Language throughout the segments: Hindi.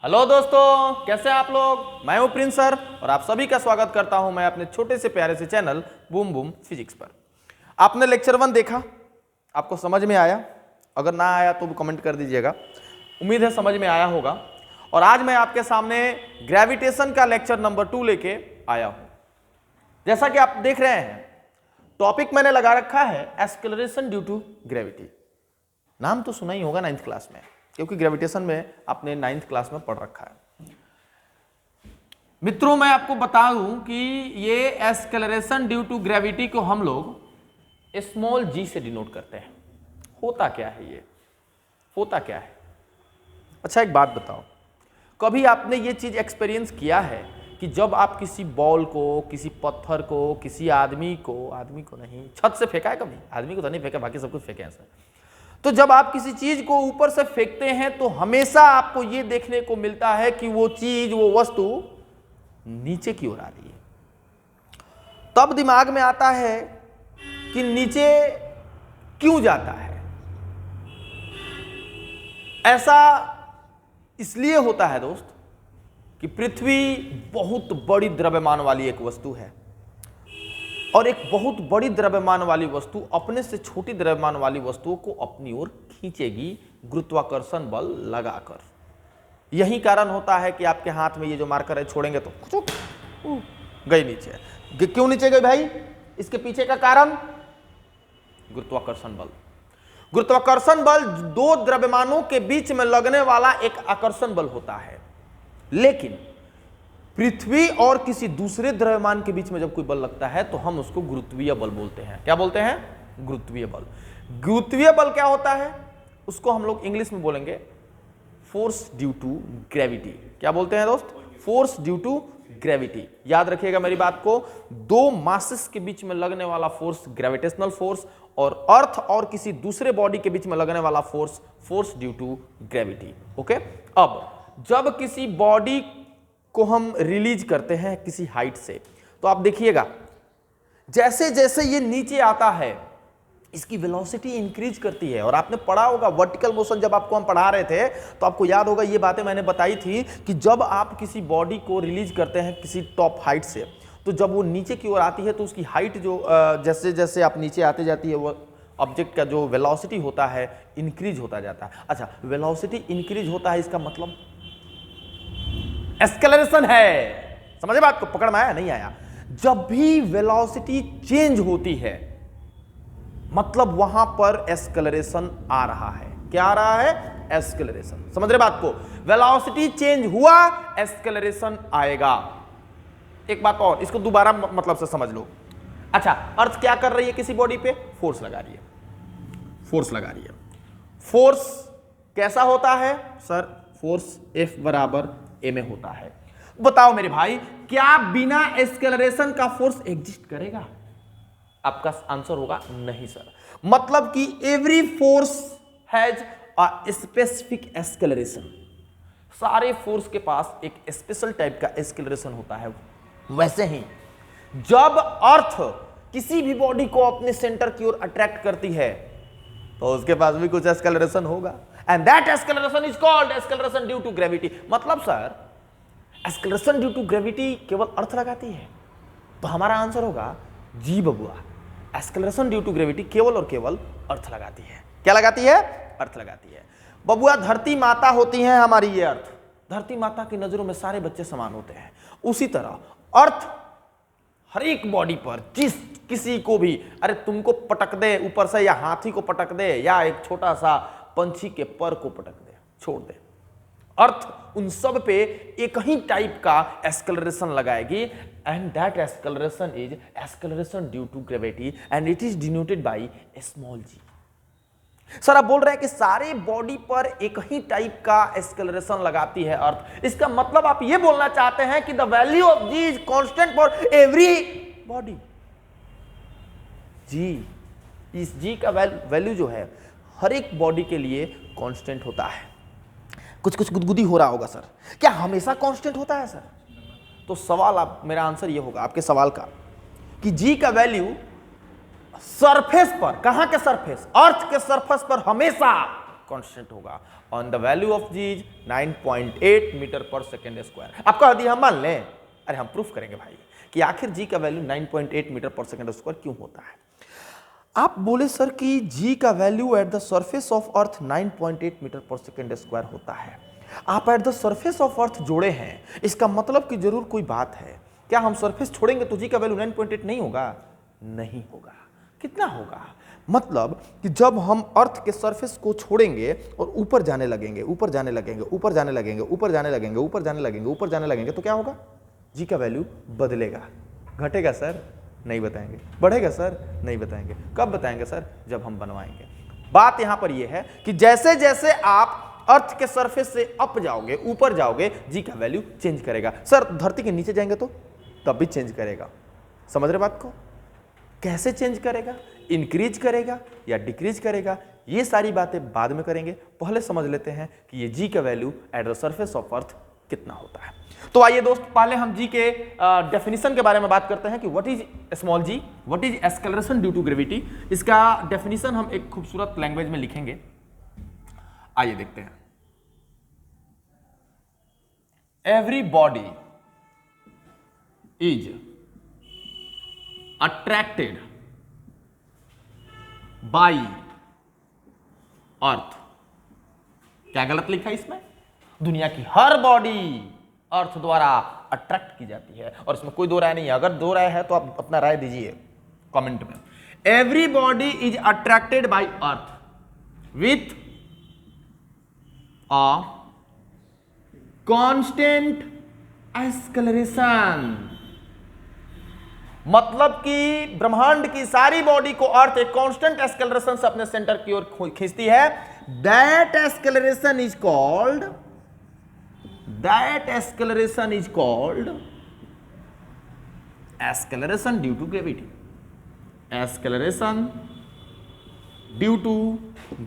हेलो दोस्तों, कैसे हैं आप लोग। मैं हूं प्रिंस सर और आप सभी का स्वागत करता हूं मैं अपने छोटे से प्यारे से चैनल बूम बूम फिजिक्स पर। आपने लेक्चर 1 देखा, आपको समझ में आया? अगर ना आया तो कमेंट कर दीजिएगा, उम्मीद है समझ में आया होगा। और आज मैं आपके सामने ग्रेविटेशन का लेक्चर नंबर 2 लेके आया हूं। जैसा कि आप देख रहे हैं, टॉपिक मैंने लगा रखा है एक्सेलरेशन ड्यू टू ग्रेविटी। नाम तो सुना ही होगा 9th क्लास में, क्योंकि ग्रेविटेशन में आपने 9th क्लास में पढ़ रखा है। मित्रों, मैं आपको बता दूं कि ये एक्सेलरेशन ड्यू टू ग्रेविटी को हम लोग स्मॉल जी से डिनोट करते हैं। होता क्या है ये, होता क्या है? अच्छा एक बात बताओ, कभी आपने ये चीज एक्सपीरियंस किया है कि जब आप किसी बॉल को, किसी पत्थर को, किसी आदमी को नहीं, छत से फेंका है कभी? आदमी को तो नहीं फेंका, बाकी सब कुछ फेंके हैं सर। तो जब आप किसी चीज को ऊपर से फेंकते हैं तो हमेशा आपको यह देखने को मिलता है कि वो चीज, वो वस्तु नीचे की ओर आ रही है। तब दिमाग में आता है कि नीचे क्यों जाता है। ऐसा इसलिए होता है दोस्त कि पृथ्वी बहुत बड़ी द्रव्यमान वाली एक वस्तु है, और एक बहुत बड़ी द्रव्यमान वाली वस्तु अपने से छोटी द्रव्यमान वाली वस्तुओं को अपनी ओर खींचेगी गुरुत्वाकर्षण बल लगाकर। यही कारण होता है कि आपके हाथ में ये जो मार्कर है, छोड़ेंगे तो गई नीचे। क्यों नीचे गई भाई? इसके पीछे का कारण गुरुत्वाकर्षण बल। गुरुत्वाकर्षण बल दो द्रव्यमानों के बीच में लगने वाला एक आकर्षण बल होता है, लेकिन पृथ्वी और किसी दूसरे द्रव्यमान के बीच में जब कोई बल लगता है तो हम उसको गुरुत्वीय बल बोलते हैं। क्या बोलते हैं? गुरुत्वीय बल। गुरुत्वीय बल क्या होता है उसको हम लोग इंग्लिश में बोलेंगे फोर्स ड्यू टू ग्रेविटी। क्या बोलते हैं दोस्त? Force due to gravity. याद रखिएगा मेरी बात को, दो मासेस के बीच में लगने वाला फोर्स ग्रेविटेशनल फोर्स, और अर्थ और किसी दूसरे बॉडी के बीच में लगने वाला force, force due to gravity. Okay. अब जब किसी बॉडी को हम रिलीज करते हैं किसी हाइट से, तो आप देखिएगा जैसे जैसे ये नीचे आता है इसकी वेलोसिटी इंक्रीज करती है। और आपने पढ़ा होगा वर्टिकल मोशन, जब आपको हम पढ़ा रहे थे तो आपको याद होगा ये बातें मैंने बताई थी कि जब आप किसी बॉडी को रिलीज करते हैं किसी टॉप हाइट से, तो जब वो नीचे की ओर आती है तो उसकी हाइट जो जैसे जैसे आप नीचे आते जाती है, वो ऑब्जेक्ट का जो वेलोसिटी होता है इंक्रीज होता जाता है। अच्छा, वेलोसिटी इंक्रीज होता है, इसका मतलब एक्सेलरेशन है। समझे बात को? पकड़ में आया? नहीं आया? जब भी वेलोसिटी चेंज होती है मतलब वहां पर एक्सेलरेशन आ रहा है। क्या आ रहा है? एक्सेलरेशन। समझ रहे बात को? वेलोसिटी चेंज हुआ, एक्सेलरेशन आएगा। एक बात और, इसको दोबारा मतलब से समझ लो। अच्छा, अर्थ क्या कर रही है किसी बॉडी पे? फोर्स लगा रही है, फोर्स लगा रही है। फोर्स कैसा होता है सर? फोर्स F बराबर A में होता है। बताओ मेरे भाई, क्या बिना एक्सेलरेशन का फोर्स एग्जिस्ट करेगा? आपका आंसर होगा नहीं सर। मतलब कि every force has a specific acceleration. सारे फोर्स के पास एक स्पेशल टाइप का एक्सेलरेशन होता है। वैसे ही जब अर्थ किसी भी बॉडी को अपने सेंटर की ओर अट्रैक्ट करती है तो उसके पास भी कुछ एक्सेलरेशन होगा, and that acceleration is called acceleration due to gravity. मतलब sir, acceleration due to gravity केवल अर्थ लगाती है, तो हमारा आंसर होगा जी बबुआ, एक्सेलरेशन ड्यू टू ग्रेविटी केवल और केवल अर्थ लगाती है। क्या लगाती है? अर्थ लगाती है। बबुआ, धरती माता होती है हमारी ये अर्थ। धरती माता की नजरों में सारे बच्चे समान होते हैं। उसी तरह अर्थ हर एक बॉडी पर किसी को भी, अरे तुमको पटक दे ऊपर से, या हाथी को पटक दे, या एक छोटा सा पंछी के पर को पटक दे, छोड़ दे, अर्थ उन सब पे एक ही टाइप का एक्सेलरेशन लगाएगी, and that acceleration is acceleration due to gravity and it is denoted by small g. Sir आप बोल रहे हैं कि सारे बॉडी पर एक ही टाइप का एक्सेलरेशन लगाती है अर्थ। इसका मतलब आप ये बोलना चाहते हैं कि the value of ji is constant for every body. G, इस जी का वैल्यू जो है हर एक बॉडी के लिए कांस्टेंट होता है। कुछ कुछ गुदगुदी हो रहा होगा सर, क्या हमेशा कांस्टेंट होता है सर? तो सवाल, आप मेरा आंसर ये होगा आपके सवाल का कि जी का वैल्यू सरफेस पर, कहां के सरफेस? अर्थ के सरफेस पर हमेशा कांस्टेंट होगा। On the value of ji is 9.8 metre per second square. आपका यदि हम मान लें, अरे हम प्रूफ करेंगे भाई कि आखिर जी का value 9.8 metre per second square क्यों होता है। आप बोले सर कि जी का value at the surface of earth 9.8 metre per second square होता है। आप एट द सरफेस ऑफ अर्थ जोड़े हैं, इसका मतलब कि जरूर कोई बात है। क्या हम सरफेस छोड़ेंगे तो जी का वैल्यू 9.8 नहीं होगा? नहीं होगा। कितना होगा? मतलब कि जब हम अर्थ के सरफेस को छोड़ेंगे और ऊपर जाने लगेंगे, ऊपर जाने लगेंगे, ऊपर जाने लगेंगे, ऊपर जाने लगेंगे, ऊपर जाने लगेंगे, ऊपर जाने लगेंगे, तो क्या होगा? जी का वैल्यू बदलेगा। घटेगा सर? नहीं बताएंगे। बढ़ेगा सर? नहीं बताएंगे। कब बताएंगे सर? जब हम बनवाएंगे। बात यहां पर यह है कि जैसे जैसे आप अर्थ के सरफेस से अप जाओगे, ऊपर जाओगे, जी का वैल्यू चेंज करेगा। सर धरती के नीचे जाएंगे तो तब भी चेंज करेगा। समझ रहे बात को? कैसे चेंज करेगा? इंक्रीज करेगा या डिक्रीज करेगा? ये सारी बातें बाद में करेंगे। पहले समझ लेते हैं कि ये जी का value at the surface of अर्थ कितना होता है। तो आइए दोस्त, पहले हम जी के डेफिनेशन के बारे में बात करते हैं कि what is small g, what is acceleration due to gravity. इसका डेफिनेशन हम एक खूबसूरत लैंग्वेज में लिखेंगे। आइए देखते हैं। Every body is attracted by earth. क्या गलत लिखा इसमें? दुनिया की हर बॉडी अर्थ द्वारा अट्रैक्ट की जाती है, और इसमें कोई दो राय नहीं है। अगर दो राय है तो आप अपना राय दीजिए कमेंट में। Every body is attracted by earth with a constant acceleration. मतलब कि ब्रह्मांड की सारी बॉडी को अर्थ एक कांस्टेंट एक्सेलरेशन से अपने सेंटर की ओर खींचती है। That acceleration is called acceleration due to gravity. Acceleration due to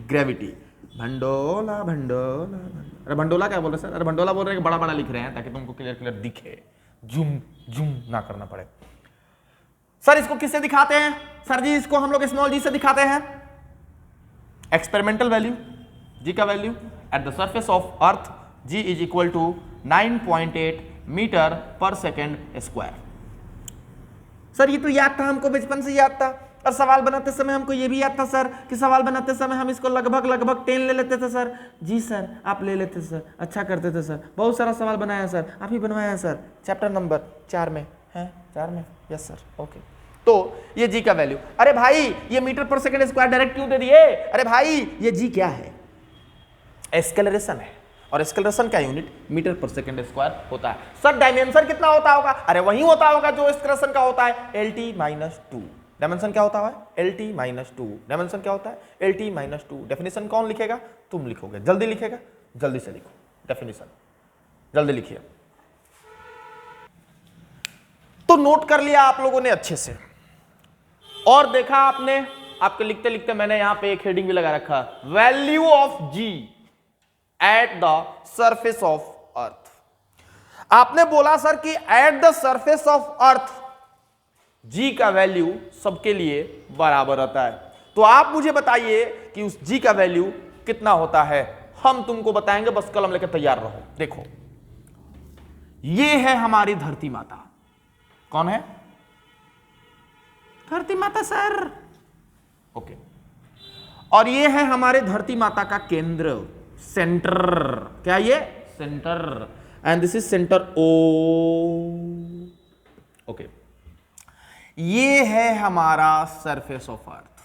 gravity. Bhandola Bhandola, अरे भंडोला क्या बोल रहे सर? अरे भंडोला बोल रहे हैं कि बड़ा बड़ा लिख रहे हैं ताकि तुमको क्लियर क्लियर दिखे, जूम जूम ना करना पड़े। सर इसको किससे दिखाते हैं? सर जी इसको हम लोग स्मॉल जी से दिखाते हैं। एक्सपेरिमेंटल वैल्यू जी का value at the surface of earth g is equal to 9.8 metre per second square. Sir ये तो याद था, हमको बचपन से याद था, और सवाल बनाते समय हमको ये भी याद था सर कि सवाल बनाते समय हम इसको लगभग 10 ले लेते थे सर। जी सर आप ले लेते सर, अच्छा करते थे सर, बहुत सारा सवाल बनाया सर, आप ही बनवाया सर। चैप्टर नंबर 4 में है, 4 में, यस सर, ओके। तो ये जी का वैल्यू, अरे भाई ये metre per second square direct क्यों दे दिए? अरे भाई ये जी क्या है? एक्सेलरेशन है, और एक्सेलरेशन का unit metre per second square होता है। सर डायमेंशन कितना होता होगा? अरे वही होता होगा जो एक्सेलरेशन का होता है, LT-2। डायमेंशन क्या होता है? LT-2। डायमेंशन क्या होता है? LT-2। डेफिनेशन कौन लिखेगा? तुम लिखोगे। जल्दी लिखेगा? जल्दी से लिखो डेफिनेशन, जल्दी लिखिए। तो नोट कर लिया आप लोगों ने अच्छे से, और देखा आपने, आपके लिखते लिखते मैंने यहां पे एक हेडिंग भी लगा रखा, value of g at the surface of earth. आपने बोला सर कि at the surface of earth g का वैल्यू सबके लिए बराबर होता है। तो आप मुझे बताइए कि उस जी का वैल्यू कितना होता है। हम तुमको बताएंगे, बस कलम लेकर तैयार रहो। देखो ये है हमारी धरती माता। कौन है? धरती माता सर, ओके। और ये है हमारे धरती माता का केंद्र, सेंटर। क्या ये? Centre. And this is centre O, okay. ये है हमारा surface of earth,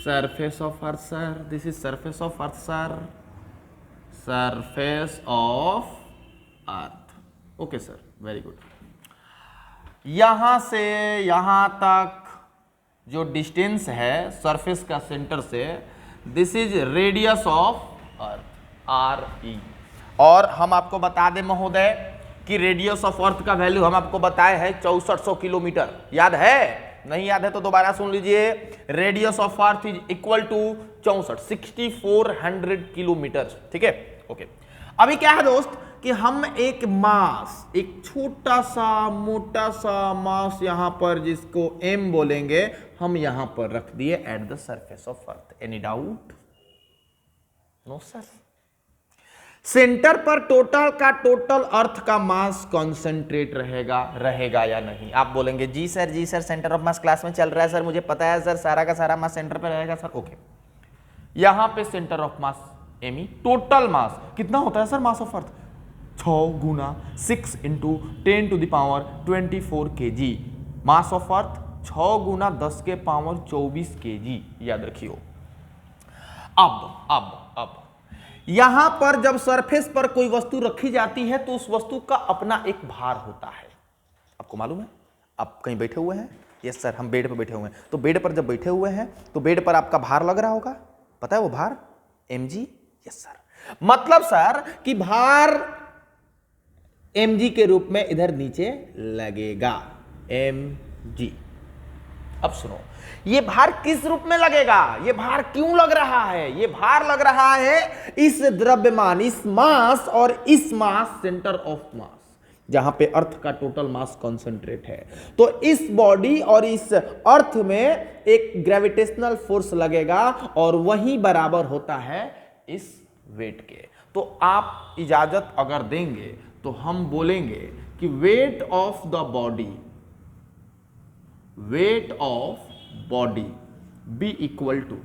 surface of earth sir, this is surface of earth sir, surface of earth, okay sir, very good. यहां से यहां तक जो डिस्टेंस है सरफेस का सेंटर से, this is radius of earth, RE। और हम आपको बता दें महोदय कि रेडियस ऑफ अर्थ का वैल्यू हम आपको बताए हैं 6400 किलोमीटर। याद है? नहीं याद है तो दोबारा सुन लीजिए। Radius of earth is equal to 6400 kilometre. ठीक है, ओके। अभी क्या है दोस्त कि हम एक मास, एक छोटा सा मोटा सा मास यहां पर जिसको M बोलेंगे, हम यहां पर रख दिए at the surface of earth. Any doubt? No sir. Center पर टोटल का टोटल अर्थ का मास कॉन्सेंट्रेट रहेगा या नहीं। आप बोलेंगे जी sir center of mass class में चल रहा है सर, मुझे पता है सर, सारा का सारा मास सेंटर पर रहेगा सर। ओके, यहां पे सेंटर ऑफ मास एमी, टोटल मास कितना होता है सर मास ऑफ अर्थ? 6 गुना 6 into 10 to the power 24 kg। Mass of earth 6 गुना 10 के पावर 24 kg, याद रखियो। अब यहां पर जब सरफेस पर कोई वस्तु रखी जाती है तो उस वस्तु का अपना एक भार होता है। आपको मालूम है? आप कहीं बैठे हुए हैं? यस सर, हम बेड पर बैठे हुए हैं। तो बेड पर जब बैठे हुए हैं तो बेड पर आपका भार लग रहा होगा, पता है वो भार? mg। यस सर, मतलब सर कि भार mg के रूप में इधर नीचे लगेगा, mg। अब सुनो, ये भार किस रूप में लगेगा? ये भार क्यों लग रहा है? ये भार लग रहा है इस द्रव्यमान, इस मास और इस मास, सेंटर ऑफ मास, जहां पे अर्थ का टोटल मास कॉन्सेंट्रेट है। तो इस बॉडी और इस अर्थ में एक ग्रेविटेशनल फोर्स लगेगा और वही बराबर होता है इस वेट के। तो आप इजाजत अगर देंगे तो हम बोलेंगे कि weight of the body, weight of body be equal to,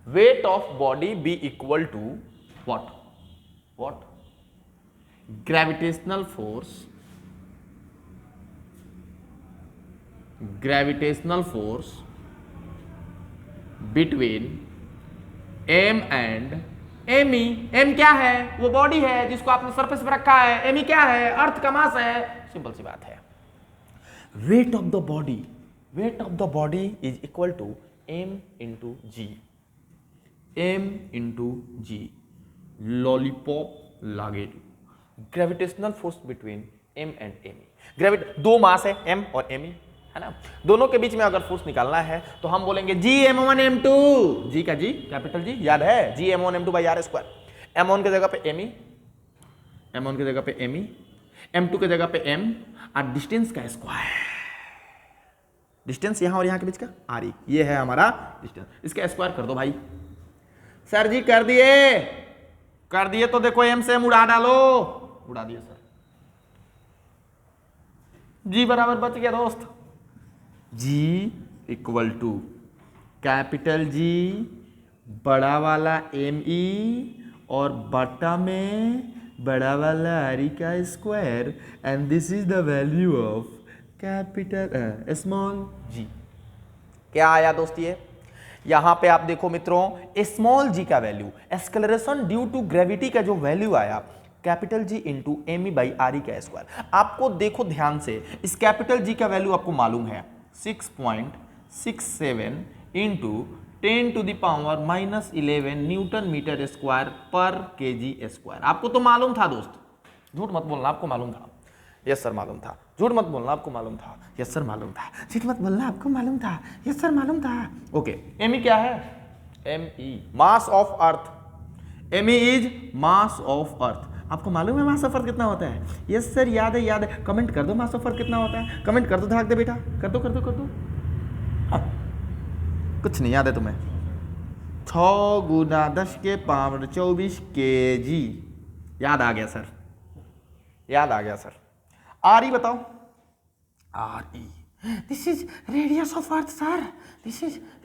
weight of body be equal to what? Gravitational force between m and me। m क्या है? वो बॉडी है जिसको आपने सरफेस पर रखा है। me क्या है? अर्थ का मास है। सिंपल सी बात है। weight of the body is equal to m into g, m into g, lollipop लागेलू। Gravitational force between m and me, दो मास है m और me, है ना? दोनों के बीच में अगर फोर्स निकालना है तो हम बोलेंगे g m1 m2, g का g कैपिटल जी याद है, g m1 m2 by r square. m1 की जगह पे me, m1 की जगह पे me, m2 की जगह पे m और डिस्टेंस का स्क्वायर, डिस्टेंस यहां और यहां के बीच का आर, ये है हमारा डिस्टेंस। इसका स्क्वायर कर दो भाई। सर जी कर दिए तो देखो m से m उड़ा डालो, उड़ा दिए सर। g बराबर बच गया दोस्त, g equal to capital G बड़ा वाला me और बटा में बड़ा वाला आर का square, and this is the value of capital small g। क्या आया दोस्त? ये यहां पे आप देखो मित्रों, स्मॉल g का value, acceleration due to gravity का जो वैल्यू आया, capital G into M E by R E का स्क्वायर। आपको देखो ध्यान से, इस कैपिटल G का वैल्यू आपको मालूम है 6.67 into 10 to the power -11 newton metre square per kg square. आपको तो मालूम था दोस्त, झूठ मत बोलना, आपको मालूम था। यस सर मालूम था। झूठ मत बोलना, आपको मालूम था। यस सर मालूम था। झूठ मत बोलना, आपको मालूम था। यस सर मालूम था। ओके, एमई क्या है? ME mass of earth. ME is mass of अर्थ। आपको मालूम है मास ऑफ अर्थ कितना होता है? यस सर याद है। कमेंट कर दो मास ऑफ अर्थ कितना होता है, कमेंट कर दो, धड़क दे बेटा, कर दो। हाँ, कुछ नहीं याद है तुम्हें? 6 गुना 10 के पावर 24 kg। याद आ गया सर। आर ई बताओ। R E, this is radius of earth sir,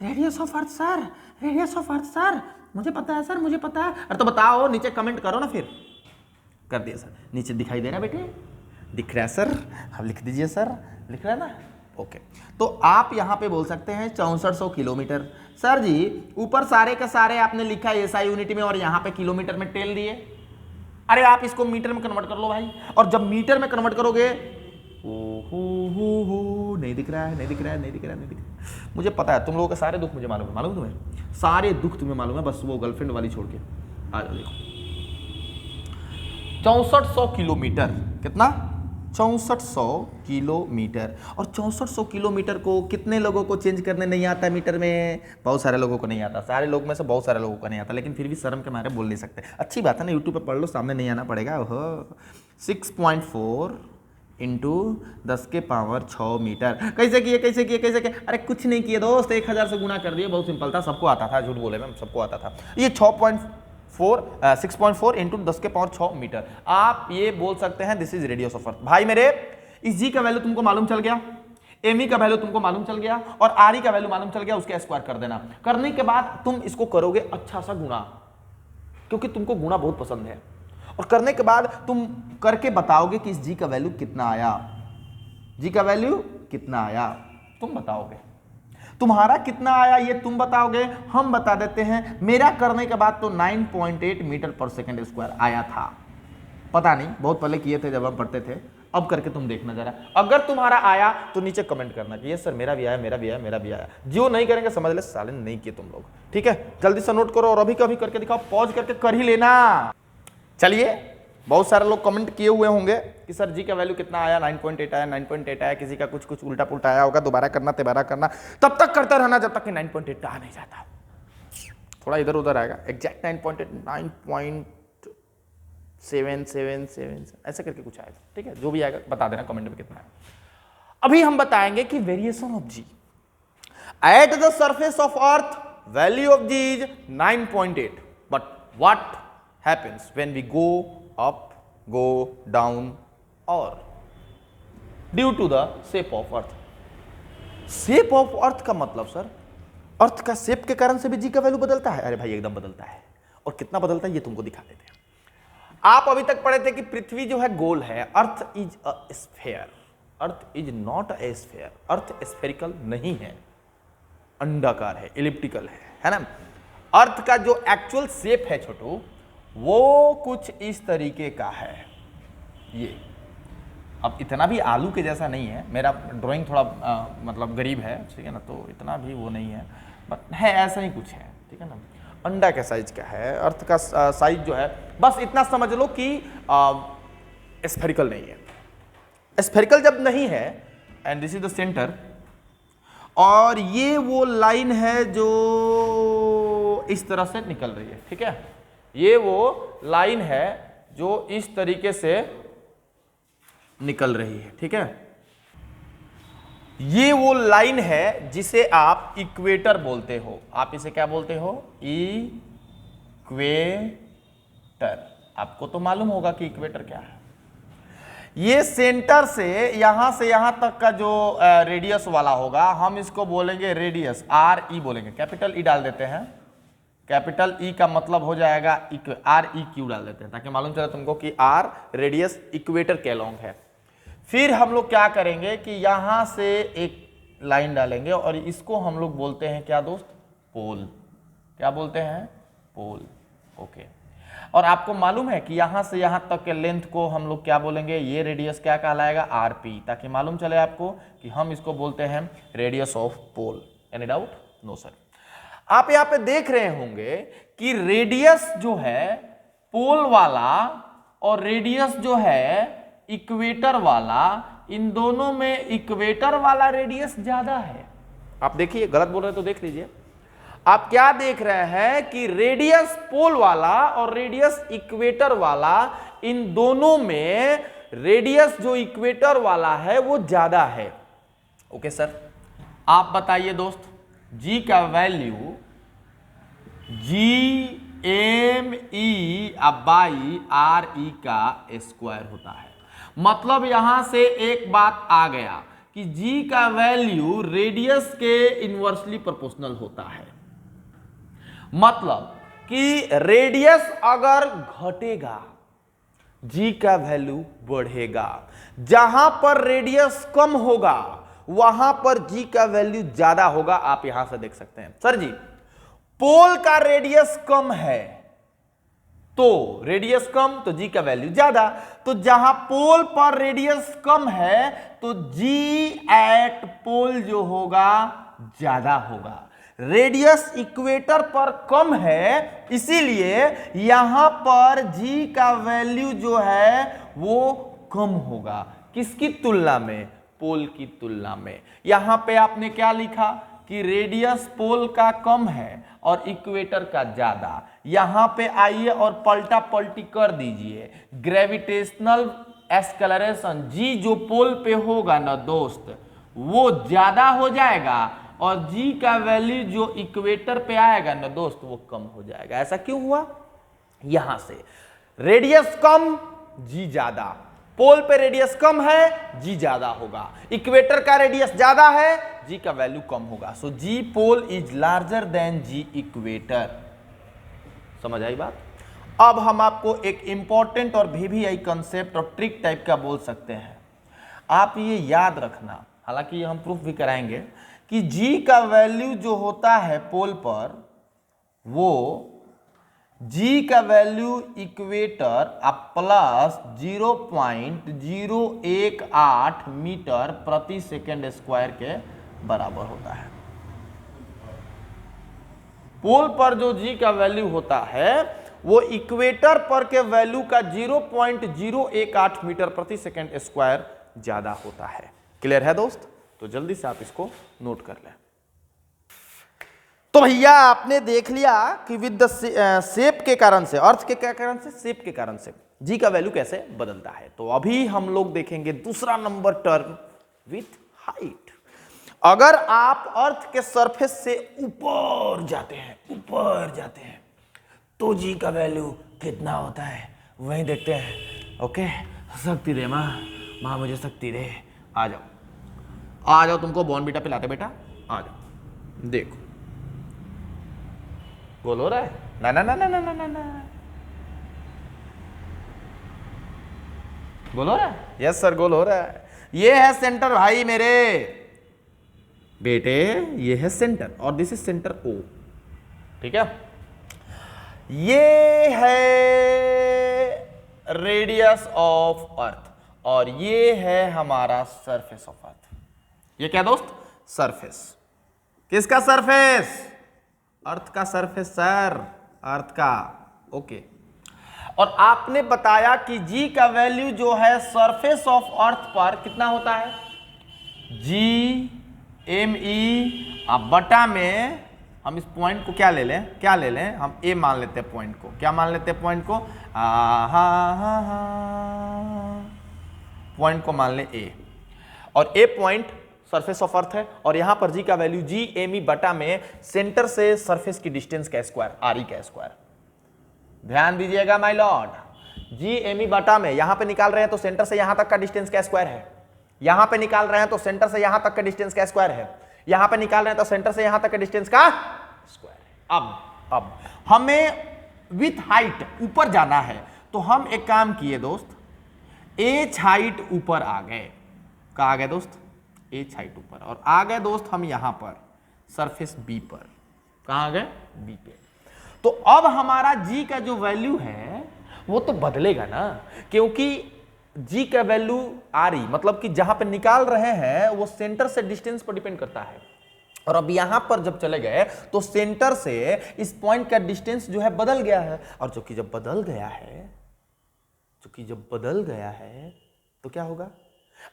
radius of earth sir. मुझे पता है सर, अरे तो बताओ, नीचे कमेंट करो ना फिर। कर दिया सर। नीचे दिखाई दे रहा है बेटे? दिख रहा है सर? हम लिख दीजिए सर, लिख रहा है ना? ओके, तो आप यहां पे बोल सकते हैं 6400 किलोमीटर। सर जी ऊपर सारे के सारे आपने लिखा एसआई यूनिट में और यहां पे किलोमीटर में टेल दिए। अरे आप इसको मीटर में कन्वर्ट कर लो भाई, और जब मीटर में कन्वर्ट करोगे, हो नहीं दिख रहा है। मुझे पता है तुम लोगों के सारे दुख मुझे मालूम है तुम्हें, सारे दुख तुम्हें मालूम है, बस वो गर्लफ्रेंड वाली छोड़ के। आ जाओ देखो, 6400 किलोमीटर। कितना? 6400 किलोमीटर। और 6400 किलोमीटर को कितने लोगों को चेंज करने नहीं आता मीटर में? बहुत सारे लोगों को नहीं आता, सारे लोग में से बहुत सारे लोगों को नहीं आता, लेकिन फिर भी शर्म के मारे बोल नहीं सकते। अच्छी बात है ना, यूट्यूब पे पढ़ लो, सामने नहीं आना पड़ेगा। ओहो, 6.4 इंटू 10 के पावर 6 मीटर। कैसे किए? अरे कुछ नहीं किए दोस्त, 1000 से गुना कर दिए, बहुत सिंपल था, सबको आता था। झूठ बोले मैं, सबको आता था। ये 6.4 इंटू 10⁶ मीटर। आप ये बोल सकते हैं दिस इज रेडियस ऑफ अर्थ। भाई मेरे, इस जी का वैल्यू तुमको मालूम चल गया, एम ई का वैल्यू तुमको मालूम चल गया और आर ई का वैल्यू मालूम चल गया, उसके स्क्वायर कर देना। करने के बाद तुम इसको करोगे अच्छा सा गुणा, क्योंकि तुमको गुणा बहुत पसंद है, और करने के बाद तुम करके बताओगे कि इस जी का वैल्यू कितना आया, जी का वैल्यू कितना आया तुम बताओगे, तुम्हारा कितना आया ये तुम बताओगे, हम बता देते हैं। मेरा करने के बाद तो 9.8 मीटर पर सेकंड स्क्वायर आया था, पता नहीं बहुत पहले किए थे जब हम पढ़ते थे, अब करके तुम देखना जरा। अगर तुम्हारा आया तो नीचे कमेंट करना कि ये सर मेरा भी आया, मेरा भी आया, मेरा भी आया। जो नहीं करेंगे समझ ले साले नहीं किए तुम लोग, ठीक है। जल्दी से नोट करो और अभी कभी करके दिखाओ, पॉज करके कर ही लेना। चलिए, बहुत सारे लोग कमेंट किए हुए होंगे कि सर जी का वैल्यू कितना आया, 9.8 आया, 9.8 आया, किसी का कुछ कुछ उल्टा पुल्टा आया होगा, दोबारा करना तिबारा करना, तब तक करते रहना जब तक कि 9.8 आ नहीं जाता। थोड़ा इधर उधर आएगा, एग्जैक्ट 9.8 9.777 ऐसे करके कुछ आएगा, ठीक है। जो भी आएगा बता देना कमेंट में कितना है। अभी हम बताएंगे कि variation of g at the surface of earth, value of ji is 9.8, but what happens when we go up, go down और due to the shape of earth. Shape of earth का मतलब सर, अर्थ का शेप के कारण से भी जी का वैल्यू बदलता है? अरे भाई एकदम बदलता है, और कितना बदलता है ये तुमको दिखा देते हैं। आप अभी तक पढ़े थे कि पृथ्वी जो है गोल है, earth is a sphere, earth is not a sphere, earth spherical नहीं है, अंडाकार है, एलिप्टिकल है ना। अर्थ का जो एक्चुअल शेप है छोटू, वो कुछ इस तरीके का है। ये अब इतना भी आलू के जैसा नहीं है, मेरा ड्राइंग थोड़ा मतलब गरीब है, ठीक है ना, तो इतना भी वो नहीं है, बट है ऐसा ही कुछ है, ठीक है ना। अंडा के साइज का है, अर्थ का साइज जो है, बस इतना समझ लो कि स्फेरिकल नहीं है। स्फेरिकल जब नहीं है, and this is the centre, और ये वो लाइन है जो इस तरह से निकल रही है, ठीक है। ये वो लाइन है जो इस तरीके से निकल रही है, ठीक है। ये वो लाइन है जिसे आप इक्वेटर बोलते हो। आप इसे क्या बोलते हो? इक्वेटर। आपको तो मालूम होगा कि इक्वेटर क्या है। ये सेंटर से यहां तक का जो रेडियस वाला होगा, हम इसको बोलेंगे रेडियस, आर ई बोलेंगे, कैपिटल ई डाल देते हैं। कैपिटल ई का मतलब हो जाएगा आर ई क्यू डाल देते हैं, ताकि मालूम चले तुमको कि आर रेडियस इक्वेटर के अलोंग है। फिर हम लोग क्या करेंगे कि यहां से एक लाइन डालेंगे और इसको हम लोग बोलते हैं क्या दोस्त? पोल। क्या बोलते हैं? पोल। ओके। और आपको मालूम है कि यहां से यहां तक के लेंथ को हम लोग क्या बोलेंगे? ये रेडियस क्या कहलाएगा? आरपी, ताकि मालूम चले आपको कि हम इसको बोलते हैं radius of pole. Any doubt? No sir. आप यहां पे देख रहे होंगे कि रेडियस जो है पोल वाला और रेडियस जो है इक्वेटर वाला, इन दोनों में इक्वेटर वाला रेडियस ज्यादा है। आप देखिए, गलत बोल रहे तो देख लीजिए। आप क्या देख रहे हैं कि रेडियस पोल वाला और रेडियस इक्वेटर वाला, इन दोनों में रेडियस जो इक्वेटर वाला है वो ज्यादा है। ओके सर, आप बताइए दोस्त, जी का value G M E by R E का स्क्वायर होता है। मतलब यहां से एक बात आ गया कि जी का वैल्यू रेडियस के इनवर्सली प्रोपोर्शनल होता है। मतलब कि रेडियस अगर घटेगा, जी का वैल्यू बढ़ेगा। जहां पर रेडियस कम होगा वहां पर जी का वैल्यू ज्यादा होगा। आप यहां से देख सकते हैं। सर जी, पोल का रेडियस कम है तो रेडियस कम तो जी का वैल्यू ज्यादा। तो जहां पोल पर रेडियस कम है तो जी एट पोल जो होगा ज्यादा होगा। रेडियस इक्वेटर पर कम है, इसीलिए यहां पर जी का वैल्यू जो है वो कम होगा। किसकी तुलना में? पोल की तुलना में। यहां पे आपने क्या लिखा कि रेडियस पोल का कम है और इक्वेटर का ज्यादा। यहां पे आइए और पलटा पलटी कर दीजिए। ग्रेविटेशनल एक्सेलरेशन जी जो पोल पे होगा ना दोस्त, वो ज्यादा हो जाएगा और जी का वैल्यू जो इक्वेटर पे आएगा ना दोस्त, वो कम हो जाएगा। ऐसा क्यों हुआ? यहां से रेडियस कम, जी ज्यादा, पोल पे रेडियस कम है, जी ज्यादा होगा, इक्वेटर का रेडियस ज्यादा है, जी का वैल्यू कम होगा। So g pole is larger than g equator. समझ आई बात? अब हम आपको एक इंपॉर्टेंट और वीवीआई कंसेप्ट और ट्रिक टाइप का बोल सकते हैं। आप ये याद रखना, हालांकि ये हम प्रूफ भी कराएंगे कि जी का वैल्यू जो होता है पोल पर, वो जी का वैल्यू इक्वेटर प्लस 0.018 मीटर प्रति सेकेंड स्क्वायर के बराबर होता है। पोल पर जो जी का वैल्यू होता है वो इक्वेटर पर के वैल्यू का 0.018 मीटर प्रति सेकेंड स्क्वायर ज्यादा होता है। क्लियर है दोस्त? तो जल्दी से आप इसको नोट कर लें। तो भैया आपने देख लिया कि विद द शेप के कारण से, अर्थ के क्या कारण से, शेप के कारण से जी का वैल्यू कैसे बदलता है। तो अभी हम लोग देखेंगे दूसरा नंबर टर्म विथ हाइट। अगर आप अर्थ के सरफेस से ऊपर जाते हैं तो जी का वैल्यू कितना होता है वही देखते हैं। ओके, शक्ति दे माँ मुझे शक्ति दे। आ जाओ, तुमको बॉर्नवीटा पिलाते बेटा, आ जाओ। देखो गोल हो रहा है ना ना ना ना ना ना ना ना, गोल हो रहा है? यस सर, गोल हो रहा है। ये है सेंटर भाई मेरे बेटे, ये है सेंटर और दिस इज सेंटर ओ। ठीक है, ये है रेडियस ऑफ अर्थ और ये है हमारा सरफेस ऑफ अर्थ। ये क्या दोस्त? सरफेस। किसका सरफेस? अर्थ का सरफेस सर, अर्थ का। ओके, और आपने बताया कि जी का वैल्यू जो है सरफेस ऑफ अर्थ पर कितना होता है? जी एम ई बटा में, हम इस पॉइंट को क्या ले लें, हम ए मान लेते हैं पॉइंट को। क्या मान लेते हैं पॉइंट को? पॉइंट को मान ले ए, और ए पॉइंट सरफेस ऑफ अर्थ है और यहां पर जी का वैल्यू जी एम ई बटा में सेंटर से सरफेस की डिस्टेंस का स्क्वायर, आर ई का स्क्वायर। ध्यान दीजिएगा my lord, G M E बटा में यहां पे निकाल रहे हैं तो सेंटर से यहां तक का डिस्टेंस का स्क्वायर है, यहां पे निकाल रहे हैं तो सेंटर से यहां तक का डिस्टेंस का स्क्वायर है, यहां पे निकाल रहे हैं तो सेंटर से यहां तक का डिस्टेंस का स्क्वायर है। अब हमें विथ हाइट ऊपर जाना है तो हम एक काम किए दोस्त, एच हाइट ऊपर आ गए। कहां आ गए दोस्त? एच हाइट ऊपर, और आ गए दोस्त हम यहां पर सरफेस बी पर। कहां आ गए? बी पे। तो अब हमारा जी का जो वैल्यू है वो तो बदलेगा ना, क्योंकि जी का वैल्यू आर ई, मतलब कि जहां पे निकाल रहे हैं वो सेंटर से डिस्टेंस पर डिपेंड करता है। और अब यहां पर जब चले गए तो सेंटर से इस पॉइंट का डिस्टेंस जो है बदल गया है, और जो कि जब बदल गया है तो क्या होगा?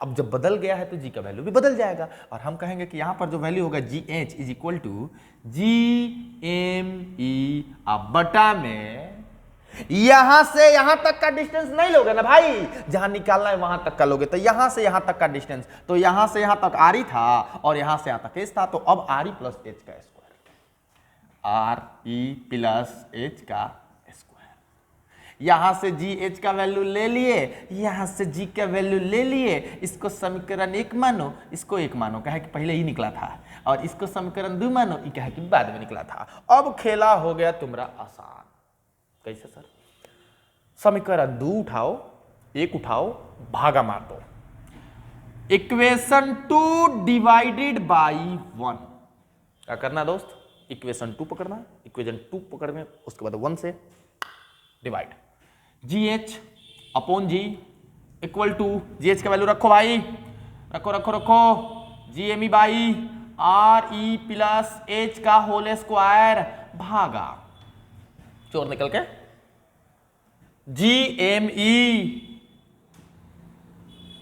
अब जब बदल गया है तो जी का वैल्यू भी बदल जाएगा, और हम कहेंगे कि यहां पर जो वैल्यू होगा G H is equal to G M E बटा में, यहां से यहां तक का डिस्टेंस नहीं लोगे ना भाई, जहां निकालना है वहां तक का लोगे, तो यहां से यहां तक का डिस्टेंस, तो यहां से यहां तक आर ई था और यहां से यहां तक एच था, तो अब आर ई प्लस एच का square, are E plus H का स्क्वायर। यहां से जी एच का वैल्यू ले लिए, यहां से जी का वैल्यू ले लिए, इसको समीकरण 1 मानो, इसको 1 मानो, कहे कि पहले ही निकला था, और इसको समीकरण 2 मानो, ये कहे कि बाद में निकला था। अब खेला हो गया तुम्हारा आसान। कैसे सर? समीकरण 2 उठाओ, 1 उठाओ, भागा मार दो, इक्वेशन 2 डिवाइडेड बाई 1। क्या करना दोस्त? इक्वेशन 2 पकड़ना, इक्वेशन 2 पकड़ में उसके बाद 1 से divide, G H upon G equal to, G H का वैल्यू रखो भाई, रखो, G M E by R E plus H का होल स्क्वायर भागा, चोर निकल के G M E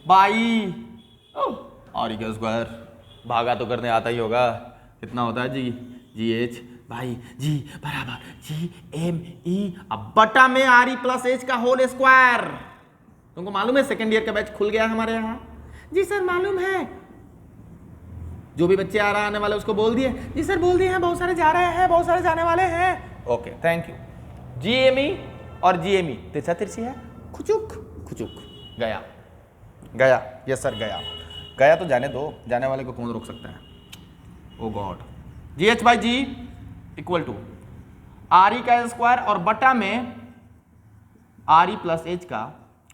by R E का स्क्वायर, भागा तो करने आता ही होगा, कितना होता है जी एच भाई जी बराबर जी एम ई बटा में आर ई प्लस एच का होल स्क्वायर। तुमको मालूम है सेकेंड ईयर का बैच खुल गया हमारे यहाँ? जी सर मालूम है। जो भी बच्चे आ रहा आने वाले उसको बोल दिए? जी सर बोल दिए हैं, बहुत सारे जा रहे हैं, बहुत सारे जाने वाले हैं। Okay thank you. G M E और GME तिरछा तिरछी है, खुचुक खुचुक, गया गया, यस सर गया गया। तो जाने दो, जाने वाले को कौन रोक सकता है। Oh God, GH/G equal to RE का स्क्वायर और बटा में RE प्लस H का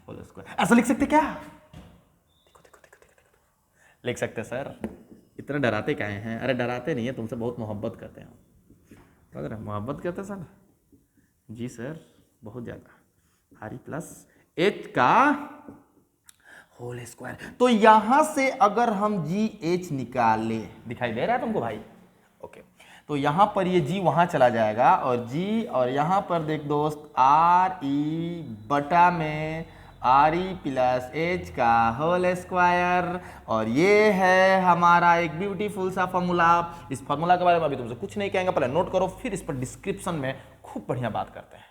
होल स्क्वायर। ऐसा लिख सकते क्या? देखो देखो देखो देखो देखो, लिख सकते सर। इतना डराते काहे हैं? अरे डराते नहीं है, तुमसे बहुत मोहब्बत करते हैं, समझ रहे? मोहब्बत करते सर जी सर, बहुत ज्यादा। RE प्लस H का होल स्क्वायर। तो यहां से अगर हम GH निकाले, दिखाई दे रहा है तुमको भाई? ओके, तो यहां पर ये G वहां चला जाएगा और G, और यहां पर देख दोस्त RE बटा में RE प्लस H का होल स्क्वायर। और ये है हमारा एक ब्यूटीफुल सा फॉर्मूला। इस फॉर्मूला के बारे में अभी तुमसे कुछ नहीं कहेंगे, पहले नोट करो, फिर इस पर डिस्क्रिप्शन में खूब बढ़िया बात करते हैं।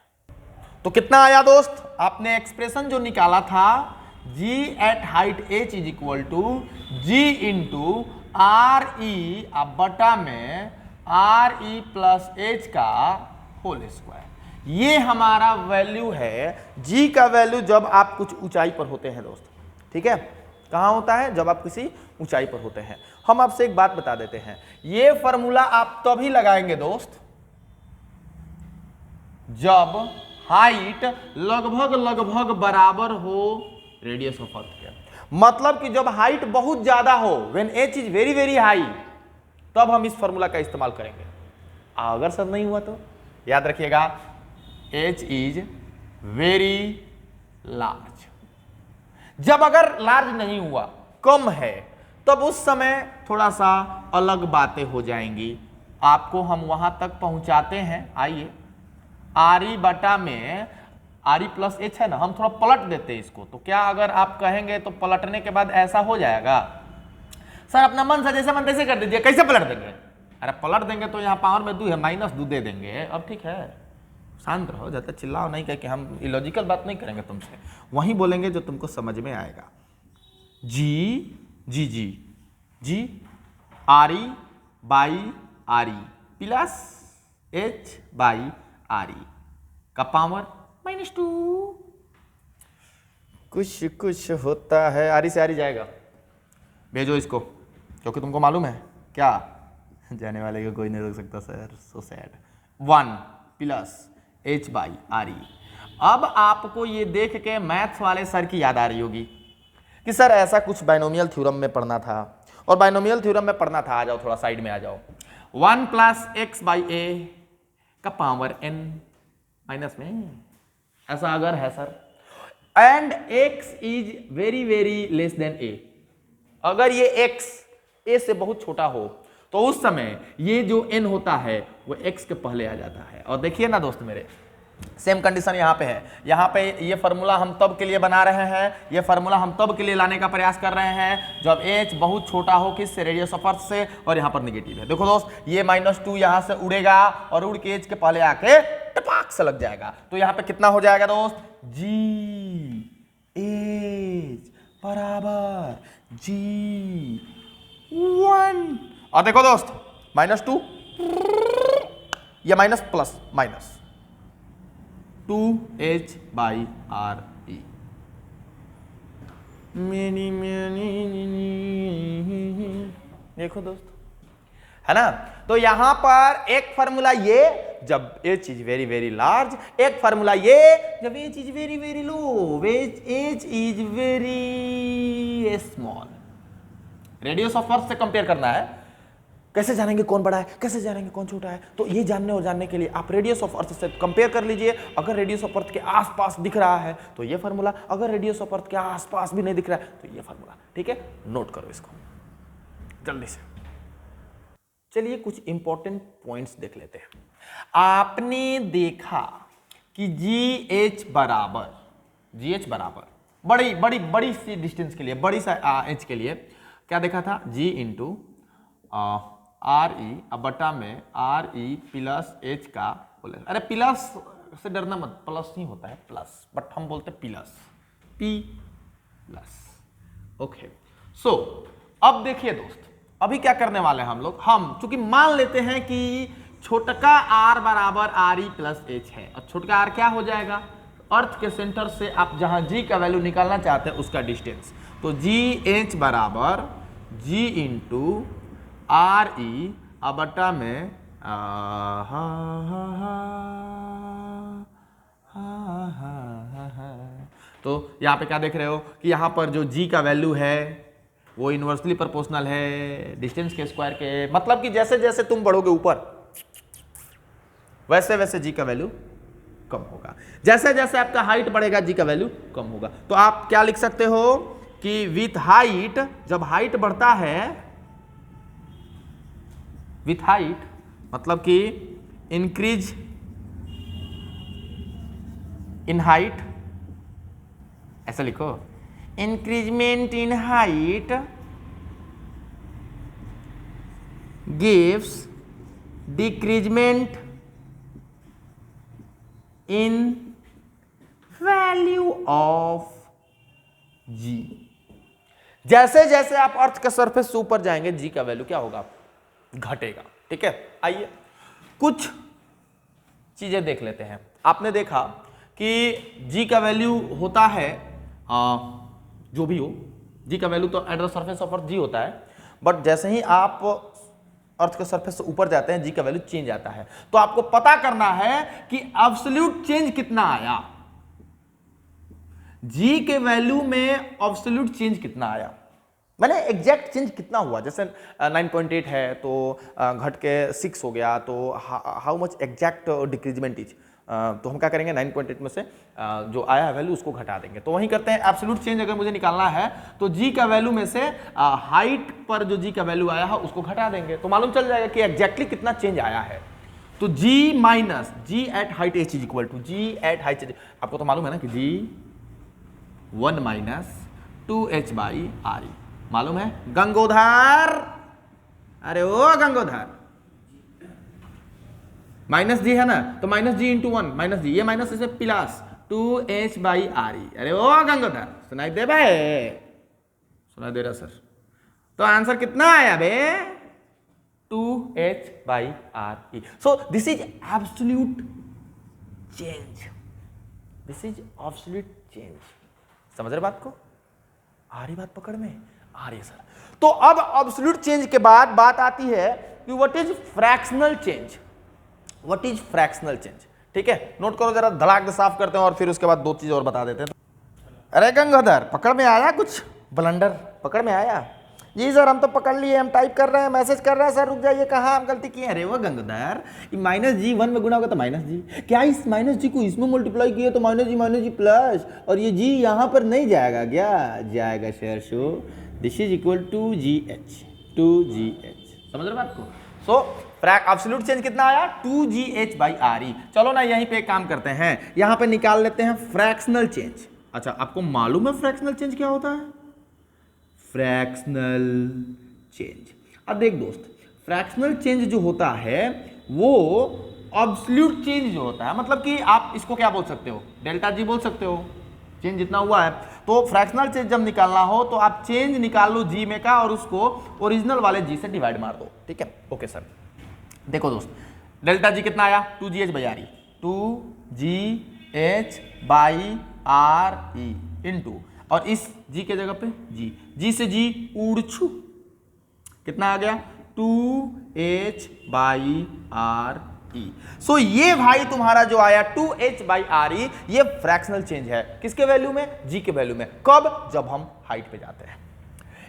तो कितना आया दोस्त? आपने एक्सप्रेशन जो निकाला था, G at height H is equal to G into RE अब बटा में RE प्लस H का होल स्क्वायर। ये हमारा वैल्यू है। G का वैल्यू जब आप कुछ ऊंचाई पर होते हैं दोस्त, ठीक है? कहां होता है? जब आप किसी ऊंचाई पर होते हैं। हम आपसे एक बात बता देते हैं, ये फॉर्मूला आप तभी लगाएंगे दोस्त जब हाइट लगभग लगभग बराबर हो रेडियस ऑफ अर्थ के। मतलब कि जब हाइट बहुत ज्यादा हो, when H is very very high, तब हम इस फॉर्मूला का इस्तेमाल करेंगे। अगर सर नहीं हुआ तो याद रखिएगा H इज वेरी लार्ज। जब अगर लार्ज नहीं हुआ, कम है, तब उस समय थोड़ा सा अलग बातें हो जाएंगी। आपको हम वहां तक पहुंचाते हैं। आइए, RE बटा में RE प्लस H है ना, हम थोड़ा पलट देते हैं इसको। तो क्या अगर आप कहेंगे तो पलटने के बाद ऐसा हो जाएगा? सर अपना मन से जैसे मन तैसे कर दीजिए। कैसे पलट देंगे? अरे पलट देंगे तो यहाँ पावर में 2 है, -2 दे देंगे। अब ठीक है, शांत रहो, ज्यादा चिल्लाओ नहीं, कह के हम इलॉजिकल बात नहीं करेंगे तुमसे, वही बोलेंगे जो तुमको समझ में आएगा। G RE by RE plus H by RE का पावर -2। कुछ कुछ होता है। RE से RE जाएगा, भेजो इसको, क्योंकि तुमको मालूम है क्या, जाने वाले को कोई नहीं रोक सकता sir. So sad. 1 plus H by RE। अब आपको ये देख के मैथ्स वाले सर की याद आ रही होगी कि सर ऐसा कुछ बाइनोमियल थ्योरम में पढ़ना था, और बाइनोमियल थ्योरम में पढ़ना था, आ जाओ थोड़ा साइड में आ जाओ। 1 प्लस x बाई a का पावर n माइनस में, ऐसा अगर है sir, and x is very very less than a, अगर ये x a से बहुत छोटा हो तो उस समय ये जो n होता है वो x के पहले आ जाता है। और देखिए ना दोस्त मेरे, सेम कंडीशन यहाँ पे है। यहाँ पे ये फार्मूला हम तब के लिए बना रहे हैं, ये फार्मूला हम तब के लिए लाने का प्रयास कर रहे हैं जब h बहुत छोटा हो, किससे? रेडियस ऑफ अर्थ से। और यहाँ पर नेगेटिव है। देखो दोस्त, ये -2 यहाँ से उड़ेगा और उड़ के h के पहले आके टपाक से लग जाएगा। तो यहाँ पे कितना हो जाएगा दोस्त? G H बराबर G1। और देखो दोस्त, -2 या minus plus minus 2H by RE। देखो दोस्त, है ना? तो यहां पर एक फार्मूला ये जब H is very very large, एक फार्मूला ये जब H is very very low, H is very small. Radius of अर्थ से कंपेयर करना है। कैसे जानेंगे कौन बड़ा है, कैसे जानेंगे कौन छोटा है? तो ये जानने और जानने के लिए आप रेडियस ऑफ अर्थ से कंपेयर कर लीजिए। अगर रेडियस ऑफ अर्थ के आसपास दिख रहा है तो ये फार्मूला, अगर रेडियस ऑफ अर्थ के आसपास भी नहीं दिख रहा है तो ये फार्मूला। ठीक है, नोट करो इसको जल्दी से। चलिए कुछ इंपॉर्टेंट पॉइंट्स देख लेते हैं। आपने देखा कि GH बराबर बड़ी बड़ी बड़ी सी डिस्टेंस के लिए, बड़ी सा h के लिए क्या देखा था? G इंटू RE बटा में RE प्लस H का होल। अरे प्लस से डरना मत, प्लस नहीं होता है प्लस, बट हम बोलते प्लस, P प्लस। ओके, सो अब देखिए दोस्त, अभी क्या करने वाले हैं हम लोग, हम चूंकि मान लेते हैं कि छोटका r बराबर RE प्लस H है, और छोटका r क्या हो जाएगा? अर्थ के सेंटर से आप जहां जी का वैल्यू निकालना चाहते हैं उसका डिस्टेंस। तो जी एच बराबर जी इंटू आर ई बटा में तो यहाँ पे क्या देख रहे हो कि यहाँ पर जो g का वैल्यू है वो इनवर्सली प्रोपोर्शनल है डिस्टेंस के स्क्वायर के, मतलब कि जैसे जैसे तुम बढ़ोगे ऊपर वैसे वैसे g का वैल्यू कम होगा, जैसे जैसे आपका हाइट बढ़ेगा g का वैल्यू कम होगा। तो आप क्या लिख सकते हो कि विथ हाइट, जब हाइट बढ़ता है, विथ हाइट मतलब कि इंक्रीज इन हाइट, ऐसा लिखो, increment in height gives decrement in value of g. जैसे जैसे आप अर्थ के सरफेस से ऊपर जाएंगे जी का वैल्यू क्या होगा, घटेगा। ठीक है, आइए कुछ चीजें देख लेते हैं। आपने देखा कि जी का वैल्यू होता है जो भी हो, जी का वैल्यू तो at the surface of earth G होता है, बट जैसे ही आप अर्थ के सरफेस से ऊपर जाते हैं जी का वैल्यू चेंज आता है। तो आपको पता करना है कि एब्सोल्यूट चेंज कितना आया, जी के वैल्यू में एब्सोल्यूट चेंज कितना आया, मैंने एग्जैक्ट चेंज कितना हुआ। जैसे 9.8 है तो घट के 6 हो गया, तो how much exact decreasement is, तो हम क्या करेंगे 9.8 में से जो आया है वैल्यू उसको घटा देंगे। तो वही करते हैं, एब्सोल्यूट चेंज अगर मुझे निकालना है तो जी का वैल्यू में से हाइट पर जो जी का वैल्यू आया है उसको घटा देंगे, तो मालूम चल जाएगा कि एग्जैक्टली कितना चेंज आया है। तो G minus G at height H is equal to G at height H, आपको तो मालूम है ना कि G 1 minus 2h by R E, मालूम है गंगोधर, अरे ओ गंगोधर, माइनस जी है ना, तो माइनस जी इंटू 1 माइनस जी, ये माइनस इसे प्लस 2h बाई आर ई, अरे ओ गंगोधर सुनाई दे भाई, सुनाई दे रहा सर। तो आंसर कितना आया बे, 2h by R E. So this is absolute change, this is absolute change. समझ रहे बात को, आ रही बात पकड़ में, आ रही है सर। तो अब एब्सोल्यूट चेंज के बाद बात आती है कि what is fractional change, what is fractional change. ठीक है, नोट करो जरा, धड़ाक से साफ करते हैं और फिर उसके बाद दो चीज और बता देते हैं। अरे गंगाधर पकड़ में आया, कुछ ब्लंडर पकड़ में आया? जी सर हम तो पकड़ लिए, हम टाइप कर रहे हैं, मैसेज कर रहे हैं सर, रुक जाइए, कहाँ हम गलती किए? अरे वो गंगाधर माइनस जी 1 में गुना होगा तो माइनस जी, क्या इस माइनस जी को इसमें मल्टीप्लाई किया तो माइनस जी प्लस, और ये जी यहाँ पर नहीं जाएगा क्या? जाएगा sir. So this is equal to G H, समझ रहे बात को? सो एब्सोल्यूट चेंज कितना आया, 2gh बाई आर ई। चलो ना यहीं पे एक काम करते हैं, यहां पे निकाल लेते हैं फ्रैक्शनल चेंज। अच्छा आपको मालूम है फ्रैक्शनल चेंज क्या होता है? फ्रैक्शनल चेंज, अब देख दोस्त, फ्रैक्शनल चेंज जो होता है वो एब्सोल्यूट चेंज जो होता है, मतलब कि आप इसको क्या बोल सकते हो, डेल्टा जी बोल सकते हो, चेंज जितना हुआ है। तो फ्रैक्शनल चेंज जब निकालना हो तो आप चेंज निकाल लो जी में का और उसको ओरिजिनल वाले जी से डिवाइड मार दो। ठीक है, ओके सर। देखो दोस्त, डेल्टा जी कितना आया, 2gh by R E, 2gh by R E into, और इस जी के जगह पे जी से जी उड़ छू, कितना आ गया, 2h बाई आर ई। सो ये भाई तुम्हारा जो आया 2h बाई आर ई, ये फ्रैक्शनल चेंज है, किसके वैल्यू में, जी के वैल्यू में। कब? जब हम हाइट पे जाते हैं।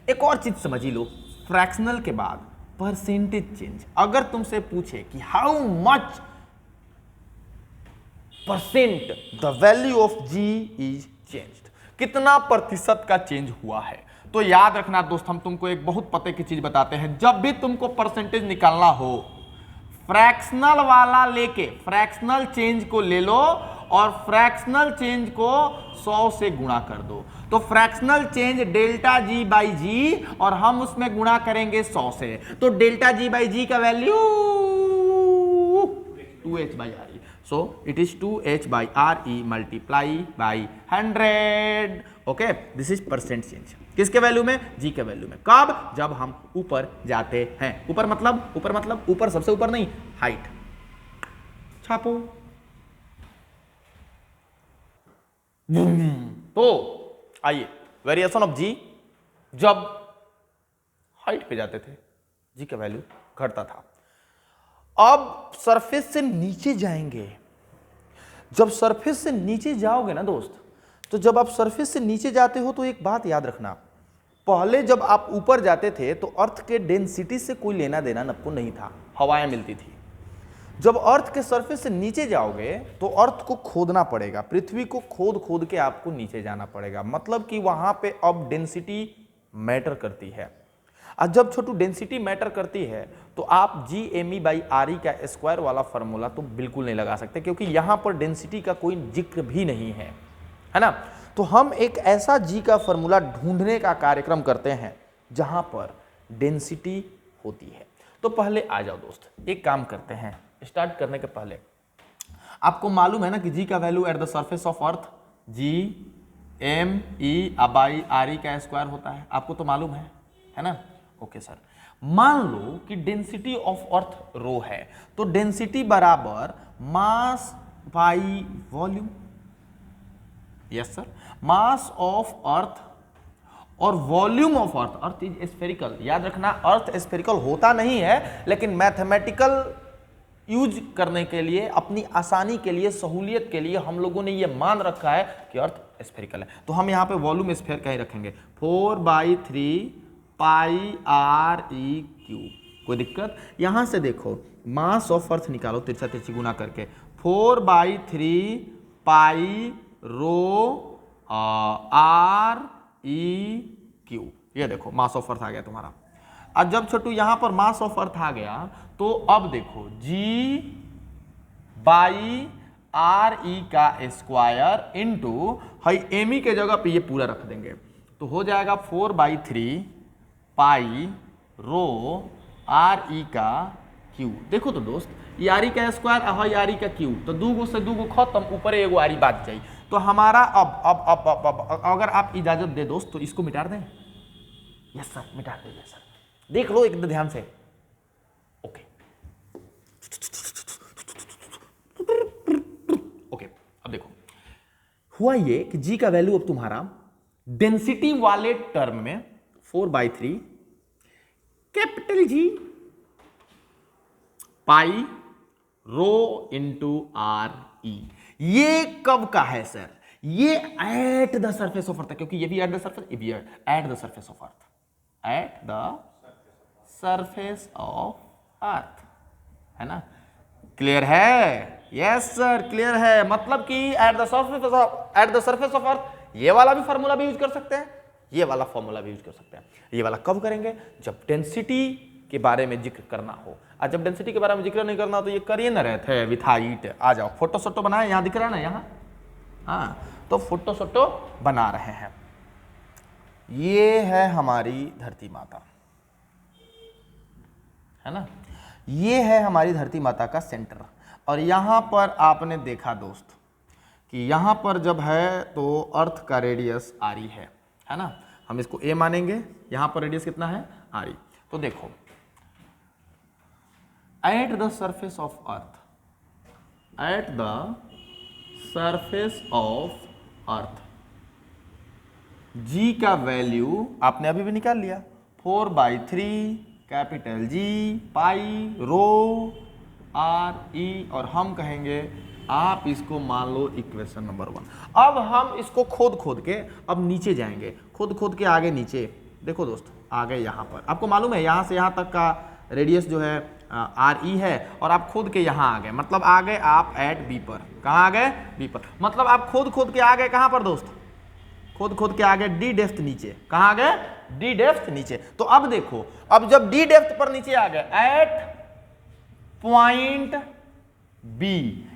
एक और चीज समझ ही लो, फ्रैक्शनल के बाद परसेंटेज चेंज। अगर तुमसे पूछे कि how much percent the value of ji is changed, कितना प्रतिशत का चेंज हुआ है, तो याद रखना दोस्त, हम तुमको एक बहुत पते की चीज बताते हैं, जब भी तुमको परसेंटेज निकालना हो, फ्रैक्शनल वाला लेके फ्रैक्शनल चेंज को ले लो और फ्रैक्शनल चेंज को 100 से गुणा कर दो। तो fractional change delta g by g और हम उसमें गुणा करेंगे 100 से, तो डेल्टा जी बाई जी का value 2h by R E. So it is 2h by R E multiply by 100। Okay, this is percent change, किसके वैल्यू में, जी के वैल्यू में। कब? जब हम ऊपर जाते हैं। ऊपर मतलब ऊपर सबसे ऊपर नहीं, हाइट। छापो तो आइए, वेरिएशन ऑफ जी, जब हाइट पे जाते थे जी का वैल्यू घटता था। अब सरफेस से नीचे जाएंगे, जब सरफेस से नीचे जाओगे ना दोस्त, तो जब आप सरफेस से नीचे जाते हो तो एक बात याद रखना, पहले जब आप ऊपर जाते थे तो अर्थ के डेंसिटी से कोई लेना देना आपको नहीं था, हवाएं मिलती थी। जब अर्थ के सरफेस से नीचे जाओगे तो अर्थ को खोदना पड़ेगा, पृथ्वी को खोद खोद के आपको नीचे जाना पड़ेगा, मतलब कि वहां पे अब डेंसिटी मैटर करती है। और जब छोटू डेंसिटी मैटर करती है तो आप GME/RE का स्क्वायर वाला फॉर्मूला तो बिल्कुल नहीं लगा सकते, क्योंकि यहां पर डेंसिटी का कोई जिक्र भी नहीं है ना। तो हम एक ऐसा जी का फॉर्मूला ढूंढने का कार्यक्रम करते हैं जहां पर डेंसिटी होती है। तो पहले आ जाओ दोस्त, एक काम करते हैं, स्टार्ट करने के पहले आपको मालूम है ना कि जी का value at the surface of earth GME/RE का स्क्वायर होता है, आपको तो मालूम है ना। ओके सर, मान लो कि डेंसिटी ऑफ अर्थ रो है, तो डेंसिटी बराबर mass by volume. Yes sir, mass of earth और volume of earth. Earth is spherical, याद रखना, अर्थ स्फेरिकल होता नहीं है, लेकिन मैथमेटिकल यूज करने के लिए, अपनी आसानी के लिए, सहूलियत के लिए हम लोगों ने यह मान रखा है कि अर्थ स्फेरिकल है। तो हम यहां पे वॉल्यूम स्फेयर का ही रखेंगे, 4/3 पाई RE⁻। कोई दिक्कत? यहां से देखो, मास ऑफ अर्थ निकालो तिरछा तिरछी गुना करके, 4/3 पाई रो RE⁻। ये देखो मास ऑफ अर्थ आ गया तुम्हारा। अब जब छोटू यहां पर मास ऑफ अर्थ आ गया तो अब देखो G/RE का स्क्वायर इंटू एमी के जगह पे ये पूरा रख देंगे, तो हो जाएगा 4/3 पाई रो RE का क्यू। देखो तो दोस्त, ये RE का स्क्वायर RE का क्यू, तो दूगो से दूगो खत्म, ऊपर एगो RE बात जाए। तो हमारा अब अगर आप इजाजत दे दोस्त तो इसको मिटा दें। यस सर, मिटा देंगे सर, देख लो एकदम ध्यान से। ओके ओके, अब देखो हुआ ये कि जी का वैल्यू अब तुम्हारा डेंसिटी वाले टर्म में 4/3 कैपिटल G पाई रो इंटू RE। ये कब का है सर? ये एट द सरफेस ऑफ अर्थ, क्योंकि ये भी एट द सरफेस, ये भी eight the surface of earth, at the surface of अर्थ, है ना। क्लियर है? यस सर, क्लियर है। मतलब कि एट द सरफेस ऑफ अर्थ, ये वाला भी फॉर्मूला भी यूज कर सकते हैं, ये वाला फॉर्मूला भी यूज कर सकते हैं। ये वाला कब करेंगे? जब डेंसिटी के बारे में जिक्र करना हो। और जब डेंसिटी के बारे में जिक्र नहीं करना हो तो ये करिए ना रहे थे विथ हाइट। आ जाओ, फोटो सोटो बनाए, यहां दिख रहा है ना, यहाँ, हाँ, तो फोटो सोटो बना रहे हैं। ये है हमारी धरती माता, है ना, ये है हमारी धरती माता का सेंटर। और यहां पर आपने देखा दोस्त कि यहां पर जब है तो अर्थ का रेडियस RE है ना, हम इसको A मानेंगे। यहां पर रेडियस कितना है? RE। तो देखो, eight the surface of earth, at the surface of earth G का वैल्यू आपने अभी भी निकाल लिया, 4/3 कैपिटल G पाई रो RE, और हम कहेंगे आप इसको मान लो इक्वेशन नंबर 1। अब हम इसको खोद खोद के अब नीचे जाएंगे, खोद खोद के आगे नीचे। देखो दोस्त, आ गए यहाँ पर, आपको मालूम है यहाँ से यहाँ तक का रेडियस जो है RE है, और आप खोद के यहाँ आ गए, मतलब आ गए आप एट B पर। कहाँ आ गए? B पर। मतलब आप खोद खोद के आ गए कहाँ पर दोस्त? खोद खोद के आ गए D डेप्थ नीचे। कहाँ आ गए? D डेप्थ नीचे। तो अब देखो, अब जब D डेप्थ पर नीचे आ गए एट पॉइंट B,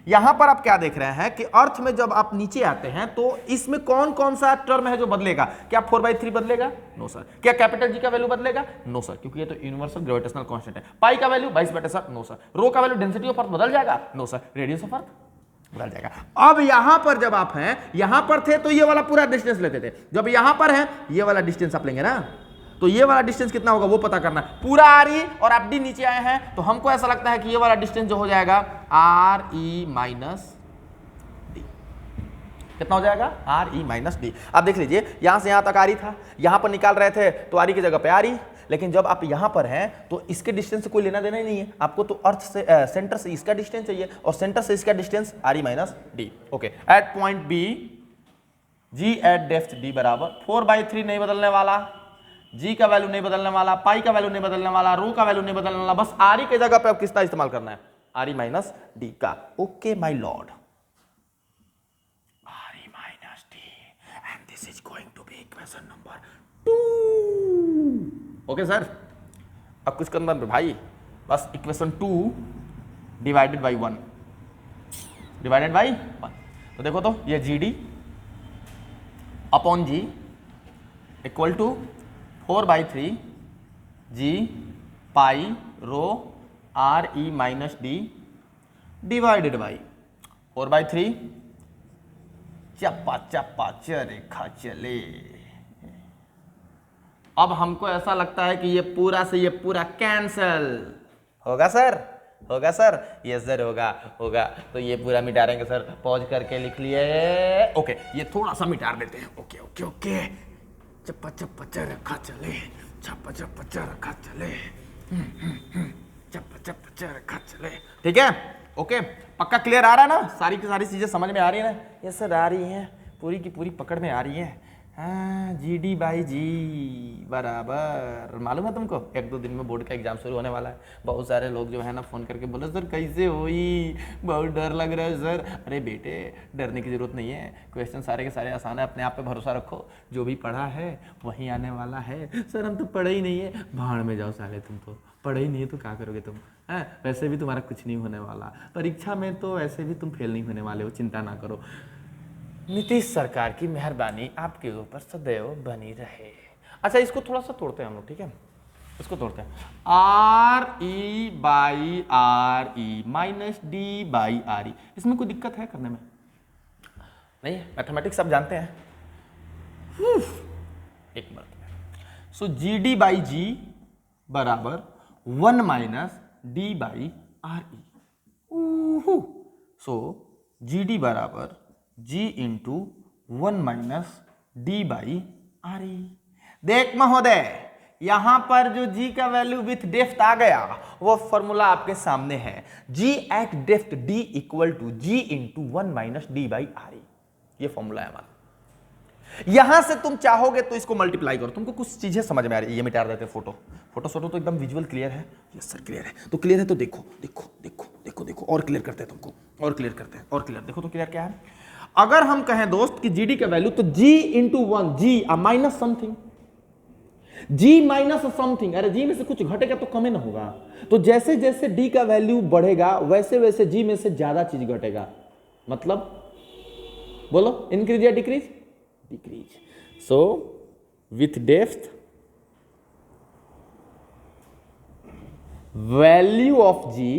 यहां पर आप क्या देख रहे हैं कि अर्थ में जब आप नीचे आते हैं तो इसमें कौन कौन सा टर्म है जो बदलेगा? क्या 4/3 बदलेगा? No sir. क्या कैपिटल G का वैल्यू बदलेगा? नो सर, क्योंकि ये तो यूनिवर्सल ग्रेविटेशनल कांस्टेंट है। पाई का वैल्यू 22/7, नो सर। रो का वैल्यू डेंसिटी ऑफ अर्थ बदल जाएगा? No sir. Radius of earth बदल जाएगा। अब यहां पर जब आप हैं, यहां पर थे तो ये वाला पूरा डिस्टेंस लेते थे, जब यहां पर है ये वाला डिस्टेंस आप लेंगे ना, तो ये वाला डिस्टेंस कितना होगा वो पता करना है। पूरा RE और आप D नीचे आए हैं तो हमको ऐसा लगता है कि ये वाला डिस्टेंस जो हो जाएगा RE - D। कितना हो जाएगा आर ई माइनस डी। अब देख लीजिए यहां से यहां तक आर ई था, यहां पर निकाल रहे थे तो आर ई की जगह पे आर ई, लेकिन जब आप यहां पर हैं तो इसके डिस्टेंस से कोई लेना देना ही नहीं है आपको, तो अर्थ से सेंटर से इसका डिस्टेंस चाहिए और सेंटर से इसका distance R E minus D. Okay, at point B G at depth D बराबर 4/3 नहीं बदलने वाला, जी का वैल्यू नहीं बदलने वाला, पाई का वैल्यू नहीं बदलने वाला, रो का वैल्यू नहीं बदलने वाला, बस आर ई की जगह पे अब किसका इस्तेमाल करना है आर ई माइनस डी का। Okay my lord, R E minus D and this is going to be equation number 2। Okay sir, अब कुछ करना भाई, बस equation 2 divided by 1 divided by 1। तो देखो तो ये G D upon G equal to 4/3 G pi rho R E minus D divided by 4/3 चप्पा चप्पा चरेखा चले। अब हमको ऐसा लगता है कि ये पूरा से ये पूरा कैंसल होगा सर, होगा सर, ये सर होगा होगा, तो ये पूरा मिटा देंगे सर, पॉज करके लिख लिए। ओके, ये थोड़ा सा मिटा देते हैं। ओके ओके ओके, चप्पा चप्पा चरखा चले, चप्पा चप्पा चरखा चले, चप्पा चप्पा चरखा चले। ठीक है, ओके, पक्का क्लियर आ रहा है ना, सारी की सारी चीजें समझ में आ रही है ना? ये सर आ रही हैं, पूरी की पूरी पकड़ में आ रही है। हाँ, जी डी बाई जी बराबर, मालूम है तुमको 1-2 दिन में बोर्ड का एग्जाम शुरू होने वाला है। बहुत सारे लोग जो है ना फोन करके बोले सर कैसे हुई, बहुत डर लग रहा है सर। अरे बेटे, डरने की जरूरत नहीं है, क्वेश्चन सारे के सारे आसान है, अपने आप पे भरोसा रखो, जो भी पढ़ा है वही आने वाला है। सर हम तो पढ़े ही नहीं है, भाड़ में जाओ साले, तुम तो पढ़े ही नहीं है तो क्या करोगे तुम? है वैसे भी तुम्हारा कुछ नहीं होने वाला, परीक्षा में तो वैसे भी तुम फेल नहीं होने वाले हो, चिंता ना करो। नीतीश सरकार की मेहरबानी आपके ऊपर सदैव बनी रहे। अच्छा, इसको थोड़ा सा तोड़ते हैं हम लोग, ठीक है? इसको तोड़ते हैं, R E by R E minus d by R ई। इसमें कोई दिक्कत है करने में? नहीं, मैथमेटिक्स आप जानते हैं। एक minute, so g d by g बराबर 1 minus d by R E. So g d बराबर g into 1 minus d by R E. देख महोदय, यहां पर जो जी का वैल्यू विथ डेप्थ आ गया वो फॉर्मूला आपके सामने है, g at depth d equal to g into 1 minus d by R E. ये फॉर्मूला है हमारा। यहां से तुम चाहोगे तो इसको मल्टीप्लाई करो, तुमको कुछ चीजें समझ में आ रही है। ये मिटा देते हैं फोटो, फोटो तो एकदम विजुअल क्लियर है। यस सर क्लियर है, तो क्लियर है तो देखो देखो देखो देखो देखो, और क्लियर करते हैं तुमको, और क्लियर करते हैं, और क्लियर देखो तो क्लियर क्या है। अगर हम कहें दोस्त कि जीडी का वैल्यू, तो जी इंटू 1, जी माइनस समथिंग, जी माइनस समथिंग, अरे जी में से कुछ घटेगा तो कम ही ना होगा। तो जैसे जैसे डी का वैल्यू बढ़ेगा वैसे वैसे जी में से ज्यादा चीज घटेगा, मतलब बोलो इंक्रीज या decrease? Decrease. So with depth value of G